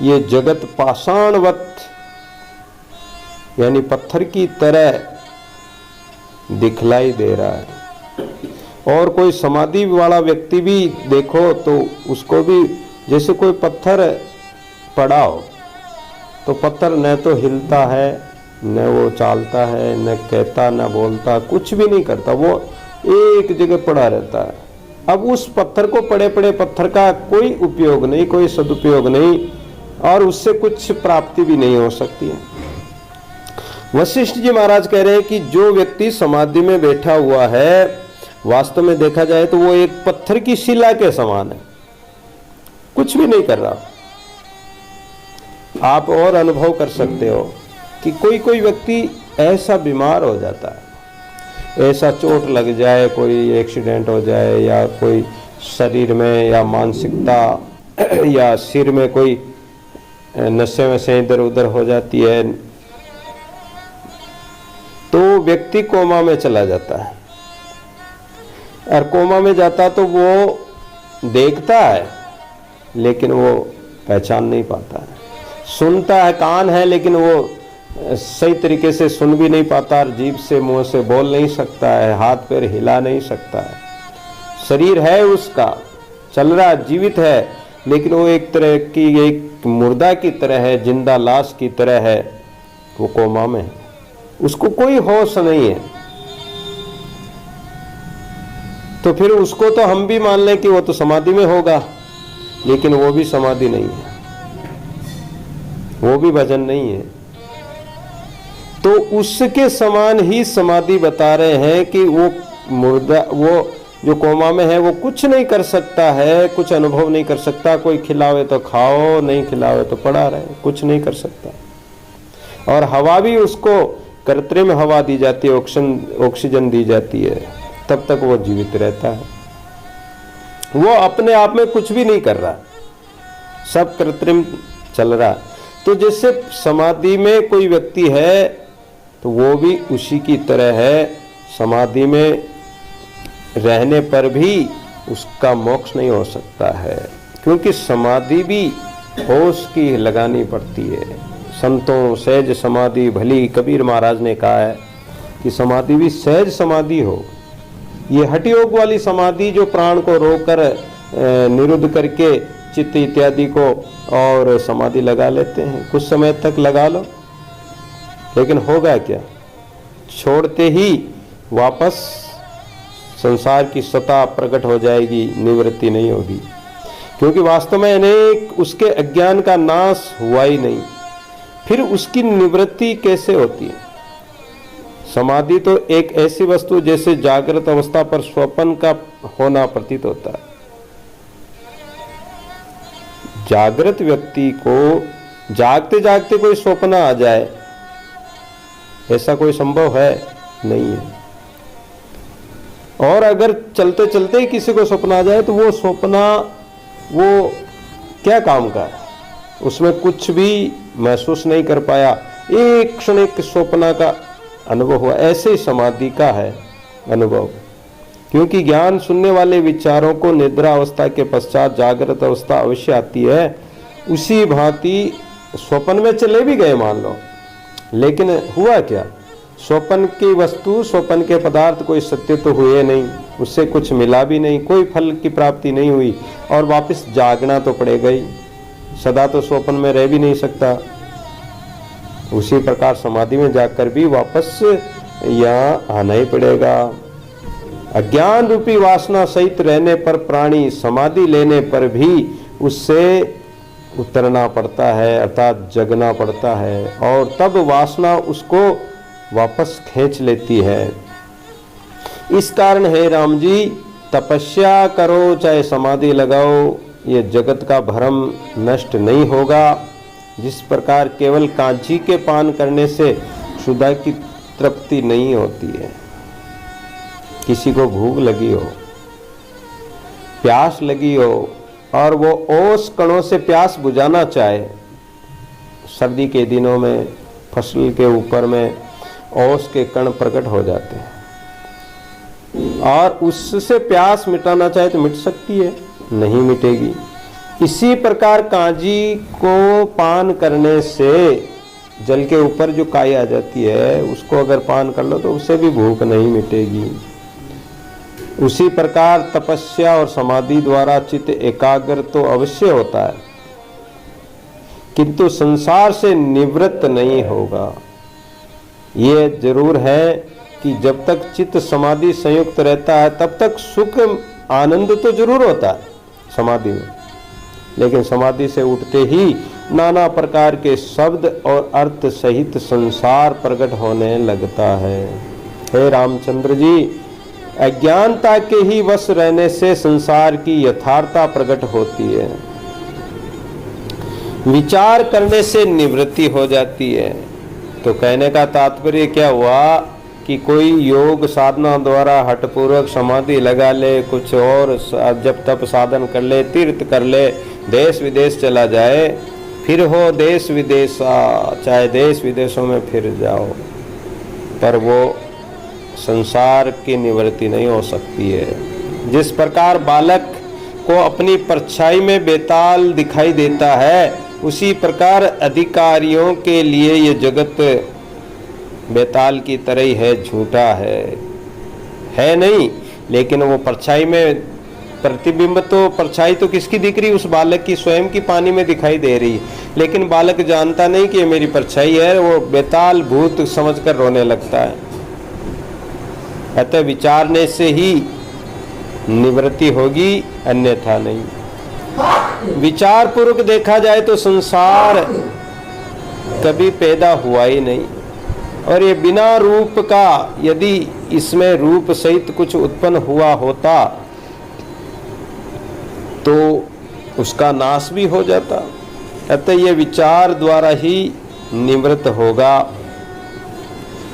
ये जगत पाषाणवत यानी पत्थर की तरह दिखलाई दे रहा है। और कोई समाधि वाला व्यक्ति भी देखो तो उसको भी जैसे कोई पत्थर पड़ा हो, तो पत्थर न तो हिलता है, न वो चालता है, न कहता, न बोलता, कुछ भी नहीं करता, वो एक जगह पड़ा रहता है। अब उस पत्थर को पड़े पत्थर का कोई उपयोग नहीं, कोई सदुपयोग नहीं, और उससे कुछ प्राप्ति भी नहीं हो सकती है। वशिष्ठ जी महाराज कह रहे हैं कि जो व्यक्ति समाधि में बैठा हुआ है, वास्तव में देखा जाए तो वो एक पत्थर की शिला के समान है, कुछ भी नहीं कर रहा। आप और अनुभव कर सकते हो कि कोई व्यक्ति ऐसा बीमार हो जाता है, ऐसा चोट लग जाए, कोई एक्सीडेंट हो जाए, या कोई शरीर में या मानसिकता या सिर में कोई नशे में से इधर उधर हो जाती है, तो व्यक्ति कोमा में चला जाता है। और कोमा में जाता तो वो देखता है लेकिन वो पहचान नहीं पाता है, सुनता है, कान है लेकिन वो सही तरीके से सुन भी नहीं पाता, जीभ से मुंह से बोल नहीं सकता है, हाथ पैर हिला नहीं सकता है। शरीर है उसका, चल रहा, जीवित है, लेकिन वो एक तरह की, एक मुर्दा की तरह है, जिंदा लाश की तरह है, वो कोमा में है, उसको कोई होश नहीं है। तो फिर उसको तो हम भी मान लें कि वो तो समाधि में होगा, लेकिन वो भी समाधि नहीं है, वो भी भजन नहीं है। तो उसके समान ही समाधि बता रहे हैं कि वो मुर्दा, वो जो कोमा में है, वो कुछ नहीं कर सकता है, कुछ अनुभव नहीं कर सकता, कोई खिलावे तो खाओ, नहीं खिलावे तो पड़ा रहे, कुछ नहीं कर सकता। और हवा भी उसको कृत्रिम हवा दी जाती है, ऑक्सीजन दी जाती है, तब तक वो जीवित रहता है। वो अपने आप में कुछ भी नहीं कर रहा, सब कृत्रिम चल रहा। तो जैसे समाधि में कोई व्यक्ति है तो वो भी उसी की तरह है, समाधि में रहने पर भी उसका मोक्ष नहीं हो सकता है, क्योंकि समाधि भी होश की लगानी पड़ती है। संतों सहज समाधि भली, कबीर महाराज ने कहा है कि समाधि भी सहज समाधि हो। ये हठ योग वाली समाधि जो प्राण को रोककर निरुद्ध करके चित्त इत्यादि को और समाधि लगा लेते हैं, कुछ समय तक लगा लो, लेकिन होगा क्या, छोड़ते ही वापस संसार की सत्ता प्रकट हो जाएगी, निवृत्ति नहीं होगी, क्योंकि वास्तव में अनेक उसके अज्ञान का नाश हुआ ही नहीं। फिर उसकी निवृत्ति कैसे होती है? समाधि तो एक ऐसी वस्तु जैसे जागृत अवस्था पर स्वप्न का होना प्रतीत होता है। जागृत व्यक्ति को जागते जागते कोई स्वप्न आ जाए, ऐसा कोई संभव है? नहीं है। और अगर चलते चलते ही किसी को स्वप्न आ जाए तो वो स्वप्न वो क्या काम का है, उसमें कुछ भी महसूस नहीं कर पाया, एक क्षणिक स्वप्न का अनुभव हुआ। ऐसे ही समाधि का है अनुभव, क्योंकि ज्ञान सुनने वाले विचारों को निद्रा अवस्था के पश्चात जागृत अवस्था अवश्य आती है। उसी भांति स्वप्न में चले भी गए मान लो, लेकिन हुआ क्या, स्वप्न की वस्तु, स्वप्न के पदार्थ कोई सत्य तो हुए नहीं, उससे कुछ मिला भी नहीं, कोई फल की प्राप्ति नहीं हुई, और वापस जागना तो पड़ेगा ही, सदा तो स्वप्न में रह भी नहीं सकता। उसी प्रकार समाधि में जाकर भी वापस यहाँ आना ही पड़ेगा। अज्ञान रूपी वासना सहित रहने पर प्राणी समाधि लेने पर भी उससे उतरना पड़ता है, अर्थात जगना पड़ता है, और तब वासना उसको वापस खींच लेती है। इस कारण है राम जी, तपस्या करो चाहे समाधि लगाओ, ये जगत का भ्रम नष्ट नहीं होगा। जिस प्रकार केवल कांची के पान करने से क्षुधा की तृप्ति नहीं होती है, किसी को भूख लगी हो, प्यास लगी हो, और वो ओस कणों से प्यास बुझाना चाहे, सर्दी के दिनों में फसल के ऊपर में ओस के कण प्रकट हो जाते हैं, और उससे प्यास मिटाना चाहे तो मिट सकती है? नहीं मिटेगी। इसी प्रकार कांजी को पान करने से जल के ऊपर जो काई आ जाती है, उसको अगर पान कर लो तो उससे भी भूख नहीं मिटेगी। उसी प्रकार तपस्या और समाधि द्वारा चित्त एकाग्र तो अवश्य होता है, किंतु संसार से निवृत्त नहीं होगा। ये जरूर है कि जब तक चित्त समाधि संयुक्त रहता है तब तक सुख आनंद तो जरूर होता है समाधि में, लेकिन समाधि से उठते ही नाना प्रकार के शब्द और अर्थ सहित संसार प्रकट होने लगता है। हे रामचंद्र जी, अज्ञानता के ही वश रहने से संसार की यथार्थता प्रकट होती है, विचार करने से निवृत्ति हो जाती है। तो कहने का तात्पर्य क्या हुआ कि कोई योग साधना द्वारा हठपूर्वक समाधि लगा ले, कुछ और जब तप साधन कर ले, तीर्थ कर ले, देश विदेश चला जाए, फिर हो देश विदेशा, चाहे देश विदेशों में फिर जाओ, पर वो संसार की निवृत्ति नहीं हो सकती है। जिस प्रकार बालक को अपनी परछाई में बेताल दिखाई देता है, उसी प्रकार अधिकारियों के लिए ये जगत बेताल की तरह ही है, झूठा है नहीं, लेकिन वो परछाई में प्रतिबिंब तो परछाई तो किसकी दिख रही? उस बालक की, स्वयं की पानी में दिखाई दे रही है, लेकिन बालक जानता नहीं कि ये मेरी परछाई है, वो बेताल भूत समझकर रोने लगता है। अतः विचारने से ही निवृत्ति होगी, अन्यथा नहीं। विचार पूर्वक देखा जाए तो संसार कभी पैदा हुआ ही नहीं, और ये बिना रूप का, यदि इसमें रूप सहित कुछ उत्पन्न हुआ होता तो उसका नाश भी हो जाता। अतः ये विचार द्वारा ही निवृत्त होगा।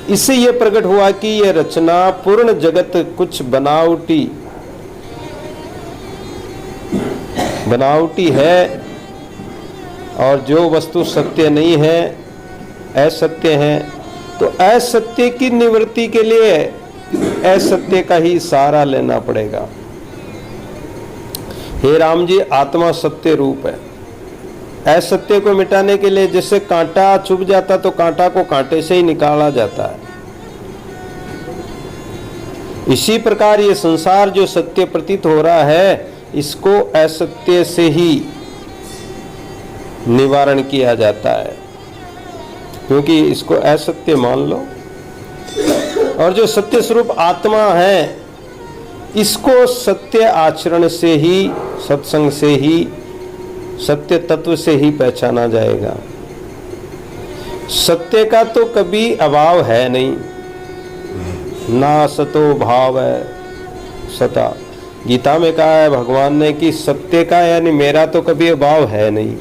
इससे ये प्रकट हुआ कि ये रचना पूर्ण जगत कुछ बनावटी है, और जो वस्तु सत्य नहीं है, असत्य है। तो असत्य की निवृत्ति के लिए असत्य का ही सहारा लेना पड़ेगा। हे राम जी, आत्मा सत्य रूप है। असत्य को मिटाने के लिए जैसे कांटा चुभ जाता तो कांटा को कांटे से ही निकाला जाता है, इसी प्रकार ये संसार जो सत्य प्रतीत हो रहा है, इसको असत्य से ही निवारण किया जाता है, क्योंकि इसको असत्य मान लो। और जो सत्य स्वरूप आत्मा है, इसको सत्य आचरण से ही, सत्संग से ही, सत्य तत्व से ही पहचाना जाएगा। सत्य का तो कभी अभाव है नहीं, ना सतो भाव है सता। गीता में कहा है भगवान ने कि सत्य का यानी मेरा तो कभी अभाव है नहीं,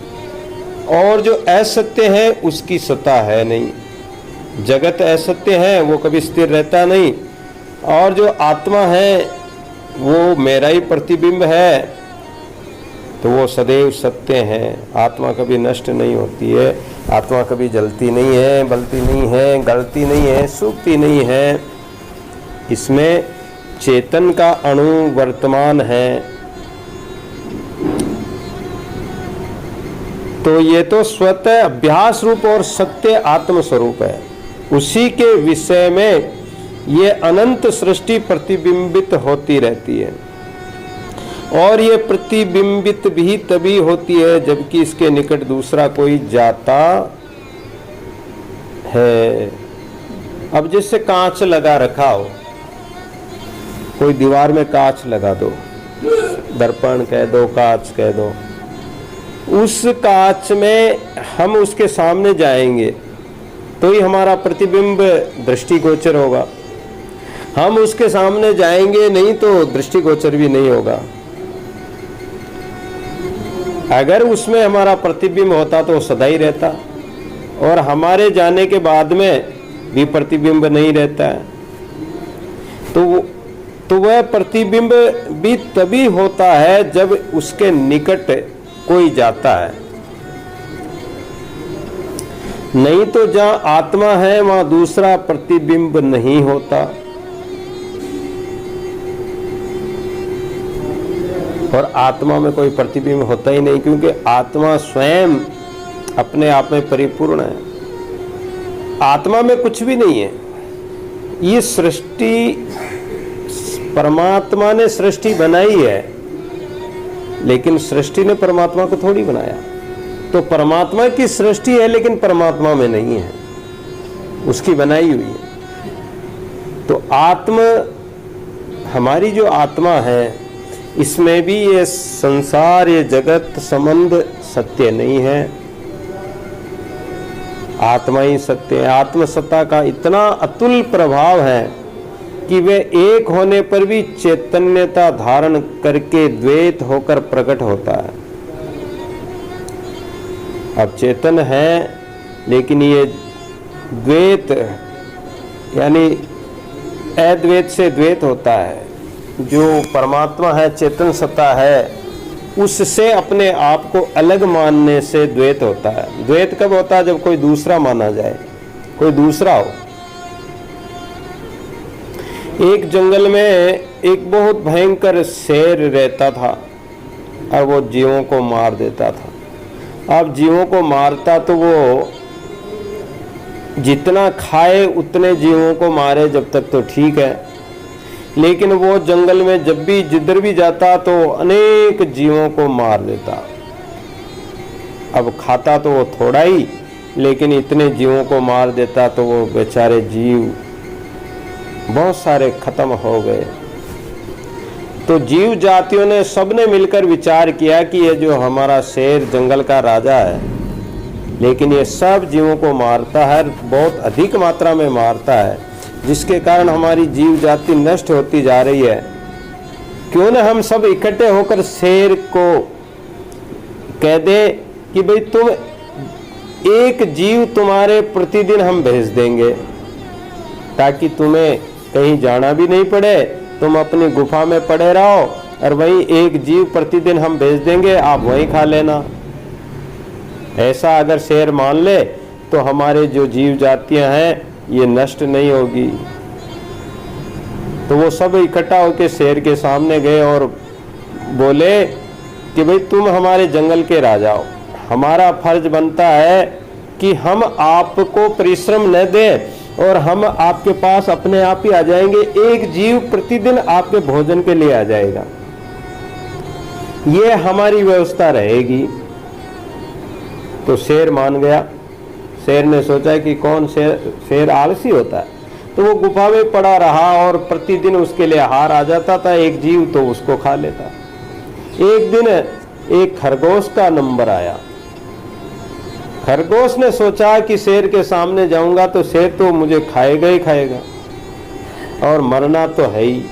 और जो असत्य है उसकी सत्ता है नहीं। जगत असत्य है, वो कभी स्थिर रहता नहीं, और जो आत्मा है वो मेरा ही प्रतिबिंब है, तो वो सदैव सत्य है। आत्मा कभी नष्ट नहीं होती है, आत्मा कभी जलती नहीं है, बलती नहीं है, गलती नहीं है, सूखती नहीं है। इसमें चेतन का अणु वर्तमान है। तो ये तो स्वतः अभ्यास रूप और सत्य आत्म स्वरूप है। उसी के विषय में ये अनंत सृष्टि प्रतिबिंबित होती रहती है, और ये प्रतिबिंबित भी तभी होती है जबकि इसके निकट दूसरा कोई जाता है। अब जैसे कांच लगा रखा हो, कोई दीवार में कांच लगा दो, दर्पण कह दो, कांच कह दो, उस कांच में हम उसके सामने जाएंगे तो ही हमारा प्रतिबिंब दृष्टिगोचर होगा। हम उसके सामने जाएंगे नहीं तो दृष्टिगोचर भी नहीं होगा। अगर उसमें हमारा प्रतिबिंब होता तो सदा ही रहता, और हमारे जाने के बाद में भी प्रतिबिंब नहीं रहता है। तो वह प्रतिबिंब भी तभी होता है जब उसके निकट कोई जाता है, नहीं तो जहां आत्मा है वहां दूसरा प्रतिबिंब नहीं होता। और आत्मा में कोई प्रतिबिंब होता ही नहीं, क्योंकि आत्मा स्वयं अपने आप में परिपूर्ण है। आत्मा में कुछ भी नहीं है। ये सृष्टि परमात्मा ने सृष्टि बनाई है, लेकिन सृष्टि ने परमात्मा को थोड़ी बनाया। तो परमात्मा की सृष्टि है लेकिन परमात्मा में नहीं है, उसकी बनाई हुई है। तो हमारी जो आत्मा है, इसमें भी ये संसार, ये जगत संबंध सत्य नहीं है। आत्मा ही सत्य है। आत्मसत्ता का इतना अतुल प्रभाव है कि वे एक होने पर भी चैतन्यता धारण करके द्वैत होकर प्रकट होता है। अब चेतन है, लेकिन ये द्वैत यानी अद्वैत से द्वैत होता है। जो परमात्मा है, चेतन सत्ता है, उससे अपने आप को अलग मानने से द्वैत होता है। द्वैत कब होता है? जब कोई दूसरा माना जाए, कोई दूसरा हो। एक जंगल में एक बहुत भयंकर शेर रहता था और वो जीवों को मार देता था। अब जीवों को मारता तो वो जितना खाए उतने जीवों को मारे, जब तक तो ठीक है, लेकिन वो जंगल में जब भी जिधर भी जाता तो अनेक जीवों को मार देता। अब खाता तो वो थोड़ा ही, लेकिन इतने जीवों को मार देता तो वो बेचारे जीव बहुत सारे खत्म हो गए। तो जीव जातियों ने सबने मिलकर विचार किया कि ये जो हमारा शेर जंगल का राजा है, लेकिन ये सब जीवों को मारता है, बहुत अधिक मात्रा में मारता है, जिसके कारण हमारी जीव जाति नष्ट होती जा रही है। क्यों न हम सब इकट्ठे होकर शेर को कह दे कि भाई तुम एक जीव तुम्हारे प्रतिदिन हम भेज देंगे, ताकि तुम्हें कहीं जाना भी नहीं पड़े, तुम अपनी गुफा में पड़े रहो और वहीं एक जीव प्रतिदिन हम भेज देंगे, आप वहीं खा लेना। ऐसा अगर शेर मान ले तो हमारे जो जीव जातियां हैं ये नष्ट नहीं होगी। तो वो सब इकट्ठा होकर शेर के सामने गए और बोले कि भाई तुम हमारे जंगल के राजा हो, हमारा फर्ज बनता है कि हम आपको परिश्रम न दें और हम आपके पास अपने आप ही आ जाएंगे, एक जीव प्रतिदिन आपके भोजन के लिए आ जाएगा, ये हमारी व्यवस्था रहेगी। तो शेर मान गया। शेर ने सोचा कि कौन शेर आलसी होता है, तो वो गुफा में पड़ा रहा और प्रतिदिन उसके लिए आहार आ जाता था एक जीव, तो उसको खा लेता। एक दिन एक खरगोश का नंबर आया। खरगोश ने सोचा कि शेर के सामने जाऊंगा तो शेर तो मुझे खाएगा ही खाएगा, और मरना तो है ही,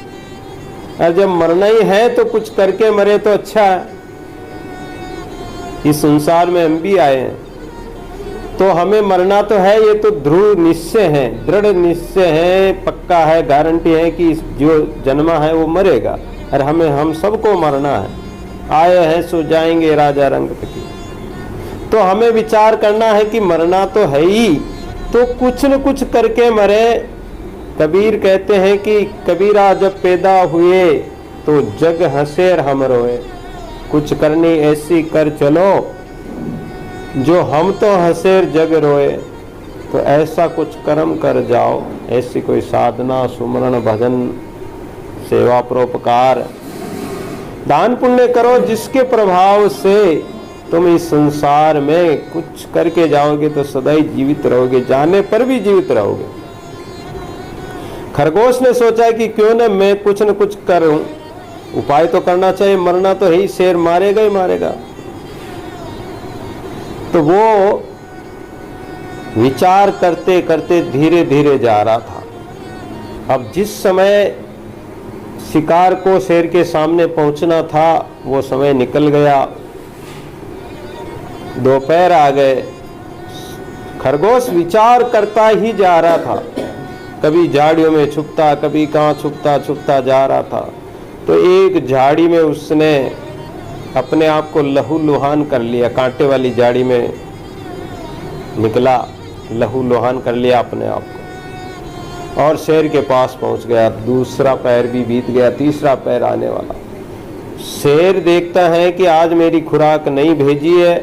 और जब मरना ही है तो कुछ करके मरे तो अच्छा है। इस संसार में हम भी आए हैं तो हमें मरना तो है, ये तो ध्रुव निश्चय है, दृढ़ निश्चय है, पक्का है, गारंटी है कि जो जन्मा है वो मरेगा, और हमें हम सबको मरना है। आए हैं सो जाएंगे राजा रंग की। तो हमें विचार करना है कि मरना तो है ही, तो कुछ न कुछ करके मरे। कबीर कहते हैं कि कबीरा जब पैदा हुए तो जग हंसे और हम रोए, कुछ करनी ऐसी कर चलो जो हम तो हंसे जग रोए। तो ऐसा कुछ कर्म कर जाओ, ऐसी कोई साधना, सुमरण, भजन, सेवा, परोपकार, दान पुण्य करो, जिसके प्रभाव से तुम इस संसार में कुछ करके जाओगे तो सदा ही जीवित रहोगे, जाने पर भी जीवित रहोगे। खरगोश ने सोचा कि क्यों न मैं कुछ न कुछ करूं, उपाय तो करना चाहिए, मरना तो है ही, शेर मारेगा ही मारेगा। तो वो विचार करते करते धीरे धीरे जा रहा था। अब जिस समय शिकार को शेर के सामने पहुंचना था वो समय निकल गया, दोपहर आ गए। खरगोश विचार करता ही जा रहा था, कभी झाड़ियों में छुपता, कभी कहाँ छुपता छुपता जा रहा था। तो एक झाड़ी में उसने अपने आप को लहूलुहान कर लिया, कांटे वाली झाड़ी में निकला, लहूलुहान कर लिया अपने आप को, और शेर के पास पहुंच गया। दूसरा पैर भी बीत गया, तीसरा पैर आने वाला। शेर देखता है कि आज मेरी खुराक नहीं भेजी है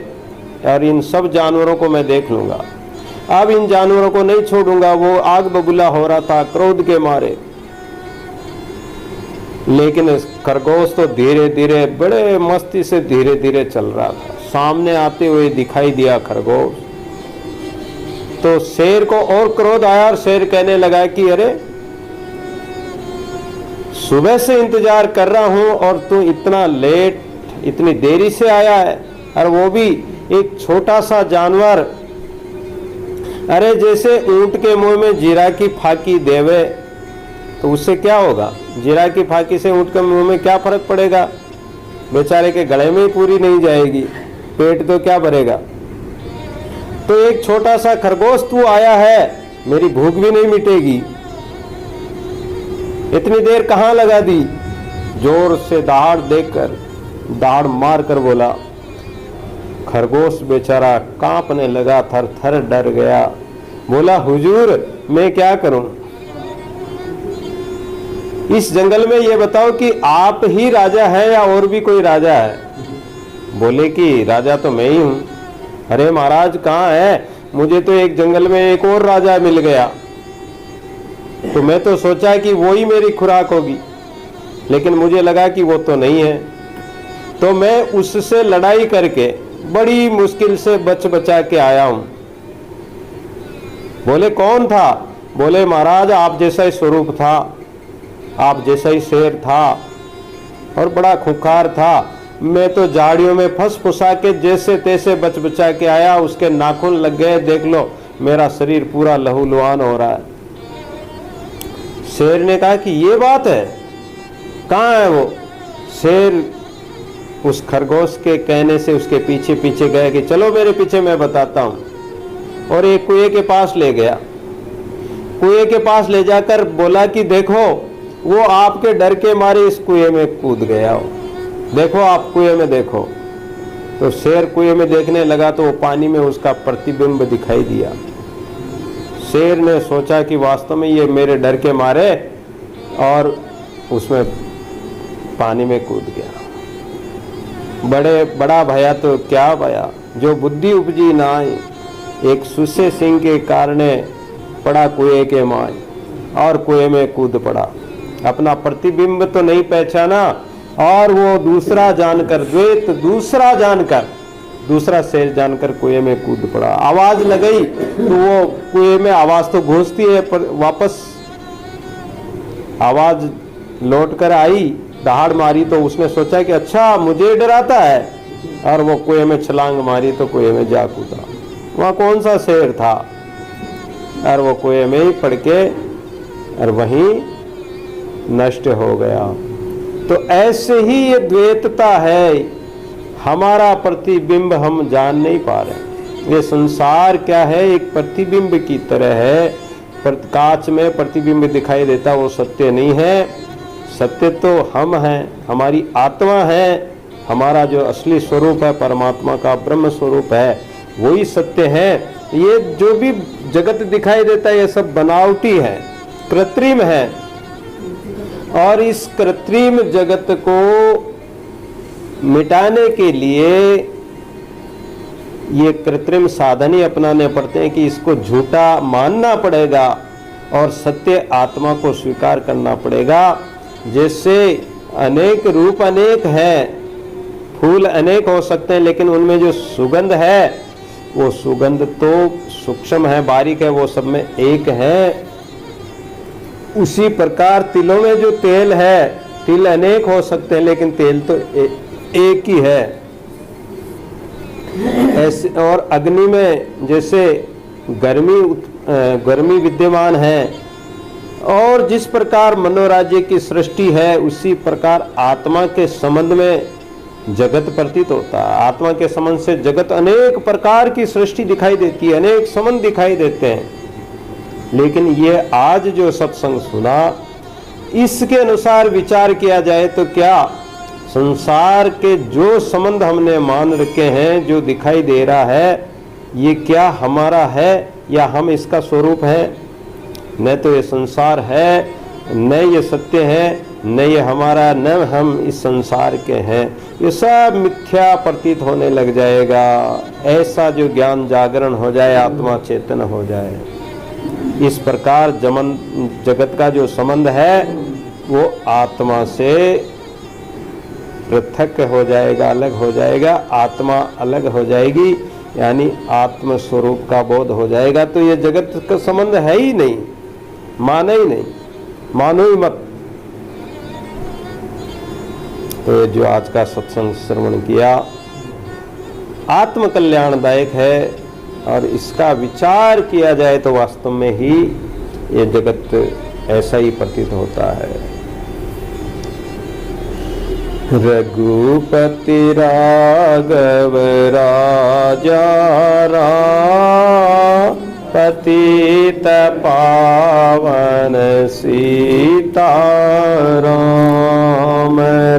और इन सब जानवरों को मैं देख लूंगा, अब इन जानवरों को नहीं छोड़ूंगा। वो आग बबूला हो रहा था क्रोध के मारे, लेकिन खरगोश तो धीरे धीरे, बड़े मस्ती से धीरे धीरे चल रहा था। सामने आते हुए दिखाई दिया खरगोश, तो शेर को और क्रोध आया और शेर कहने लगा कि अरे सुबह से इंतजार कर रहा हूं और तू इतना लेट, इतनी देरी से आया है, और वो भी एक छोटा सा जानवर। अरे जैसे ऊंट के मुंह में जीरा की फाकी देवे तो उससे क्या होगा, जीरा की फाकी से ऊंट के मुंह में क्या फर्क पड़ेगा, बेचारे के गले में ही पूरी नहीं जाएगी, पेट तो क्या भरेगा। तो एक छोटा सा खरगोश तू आया है, मेरी भूख भी नहीं मिटेगी, इतनी देर कहाँ लगा दी। जोर से दहाड़ देकर, दहाड़ मार कर बोला। खरगोश बेचारा कांपने लगा, थर थर डर गया। बोला हुजूर मैं क्या करूं, इस जंगल में ये बताओ कि आप ही राजा है या और भी कोई राजा है? बोले कि राजा तो मैं ही हूं। अरे महाराज कहाँ है? मुझे तो एक जंगल में एक और राजा मिल गया, तो मैं तो सोचा कि वो ही मेरी खुराक होगी, लेकिन मुझे लगा कि वो तो नहीं है, तो मैं उससे लड़ाई करके बड़ी मुश्किल से बचा के आया हूं। बोले कौन था? बोले महाराज आप जैसा ही स्वरूप था, आप जैसा ही शेर था और बड़ा खुंखार था। मैं तो झाड़ियों में फंस फुसा के जैसे तैसे बचा के आया, उसके नाखून लग गए, देख लो मेरा शरीर पूरा लहूलुहान हो रहा है। शेर ने कहा कि ये बात है, कहाँ है वो? शेर उस खरगोश के कहने से उसके पीछे पीछे गए कि चलो मेरे पीछे, मैं बताता हूँ, और एक कुएं के पास ले गया। कुएं के पास ले जाकर बोला कि देखो वो आपके डर के मारे इस कुएं में कूद गया हो, देखो आप कुएं में देखो। तो शेर कुएं में देखने लगा तो वो पानी में उसका प्रतिबिंब दिखाई दिया। शेर ने सोचा कि वास्तव में ये मेरे डर के मारे, और उसमें पानी में कूद गया। बड़ा भया तो क्या भया, जो बुद्धि उपजी नाई, एक सुसे सिंह के कारणे पड़ा कुएं के माय, और कुएं में कूद पड़ा। अपना प्रतिबिंब तो नहीं पहचाना, और वो दूसरा जानकर, द्वैत दूसरा जानकर, दूसरा शेर जानकर कुएं में कूद पड़ा। आवाज लगाई तो वो कुएं में आवाज तो घुसती है, पर वापस आवाज लौट कर आई, दहाड़ मारी तो उसने सोचा कि अच्छा मुझे डराता है, और वो कुएं में छलांग मारी तो कुएं में जा कूदा। वहाँ कौन सा शेर था, और वो कुएं में ही पड़ के और वहीं नष्ट हो गया। तो ऐसे ही ये द्वैतता है, हमारा प्रतिबिंब हम जान नहीं पा रहे। ये संसार क्या है? एक प्रतिबिंब की तरह है। कांच में प्रतिबिंब दिखाई देता, वो सत्य नहीं है। सत्य तो हम हैं, हमारी आत्मा है, हमारा जो असली स्वरूप है परमात्मा का ब्रह्म स्वरूप है, वही सत्य है। ये जो भी जगत दिखाई देता है ये सब बनावटी है, कृत्रिम है, और इस कृत्रिम जगत को मिटाने के लिए ये कृत्रिम साधन ही अपनाने पड़ते हैं कि इसको झूठा मानना पड़ेगा और सत्य आत्मा को स्वीकार करना पड़ेगा। जैसे अनेक रूप अनेक हैं, फूल अनेक हो सकते हैं, लेकिन उनमें जो सुगंध है वो सुगंध तो सूक्ष्म है, बारीक है, वो सब में एक है। उसी प्रकार तिलों में जो तेल है, तिल अनेक हो सकते हैं लेकिन तेल तो एक ही है। ऐसे और अग्नि में जैसे गर्मी विद्यमान है, और जिस प्रकार मनोराज्य की सृष्टि है उसी प्रकार आत्मा के संबंध में जगत प्रतीत होता है। आत्मा के संबंध से जगत अनेक प्रकार की सृष्टि दिखाई देती है, अनेक संबंध दिखाई देते हैं। लेकिन ये आज जो सत्संग सुना, इसके अनुसार विचार किया जाए तो क्या संसार के जो संबंध हमने मान रखे हैं, जो दिखाई दे रहा है, ये क्या हमारा है या हम इसका स्वरूप है? न तो ये संसार है, न ये सत्य है, न ये हमारा, न हम इस संसार के हैं। ये सब मिथ्या प्रतीत होने लग जाएगा। ऐसा जो ज्ञान जागरण हो जाए, आत्मा चेतन हो जाए, इस प्रकार जगत का जो संबंध है वो आत्मा से पृथक हो जाएगा, अलग हो जाएगा। आत्मा अलग हो जाएगी, यानी आत्म स्वरूप का बोध हो जाएगा। तो ये जगत का संबंध है ही नहीं, माना ही नहीं, मानो ही मत। तो जो आज का सत्संग श्रवण किया आत्म कल्याणदायक है, और इसका विचार किया जाए तो वास्तव में ही ये जगत ऐसा ही प्रतीत होता है। रघुपति राघव राजा राम, पतित पावन सीताराम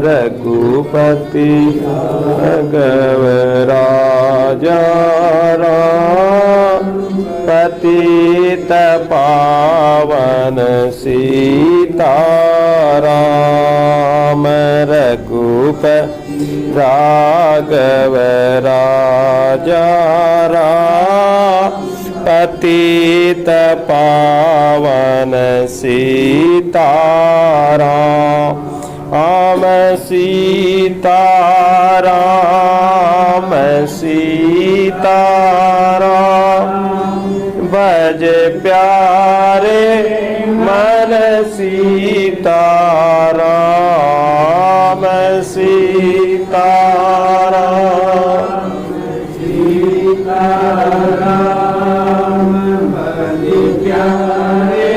रघुपति राघव राजा राम पतित पावन सीताराम रघुपति राघव राजा राम पतित पावन सीताराम सीताराम सीताराम भज प्यारे मन सीताराम सीताराम सीताराम भज प्यारे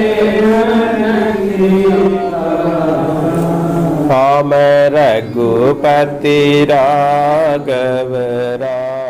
हम रघुपति राघव राम।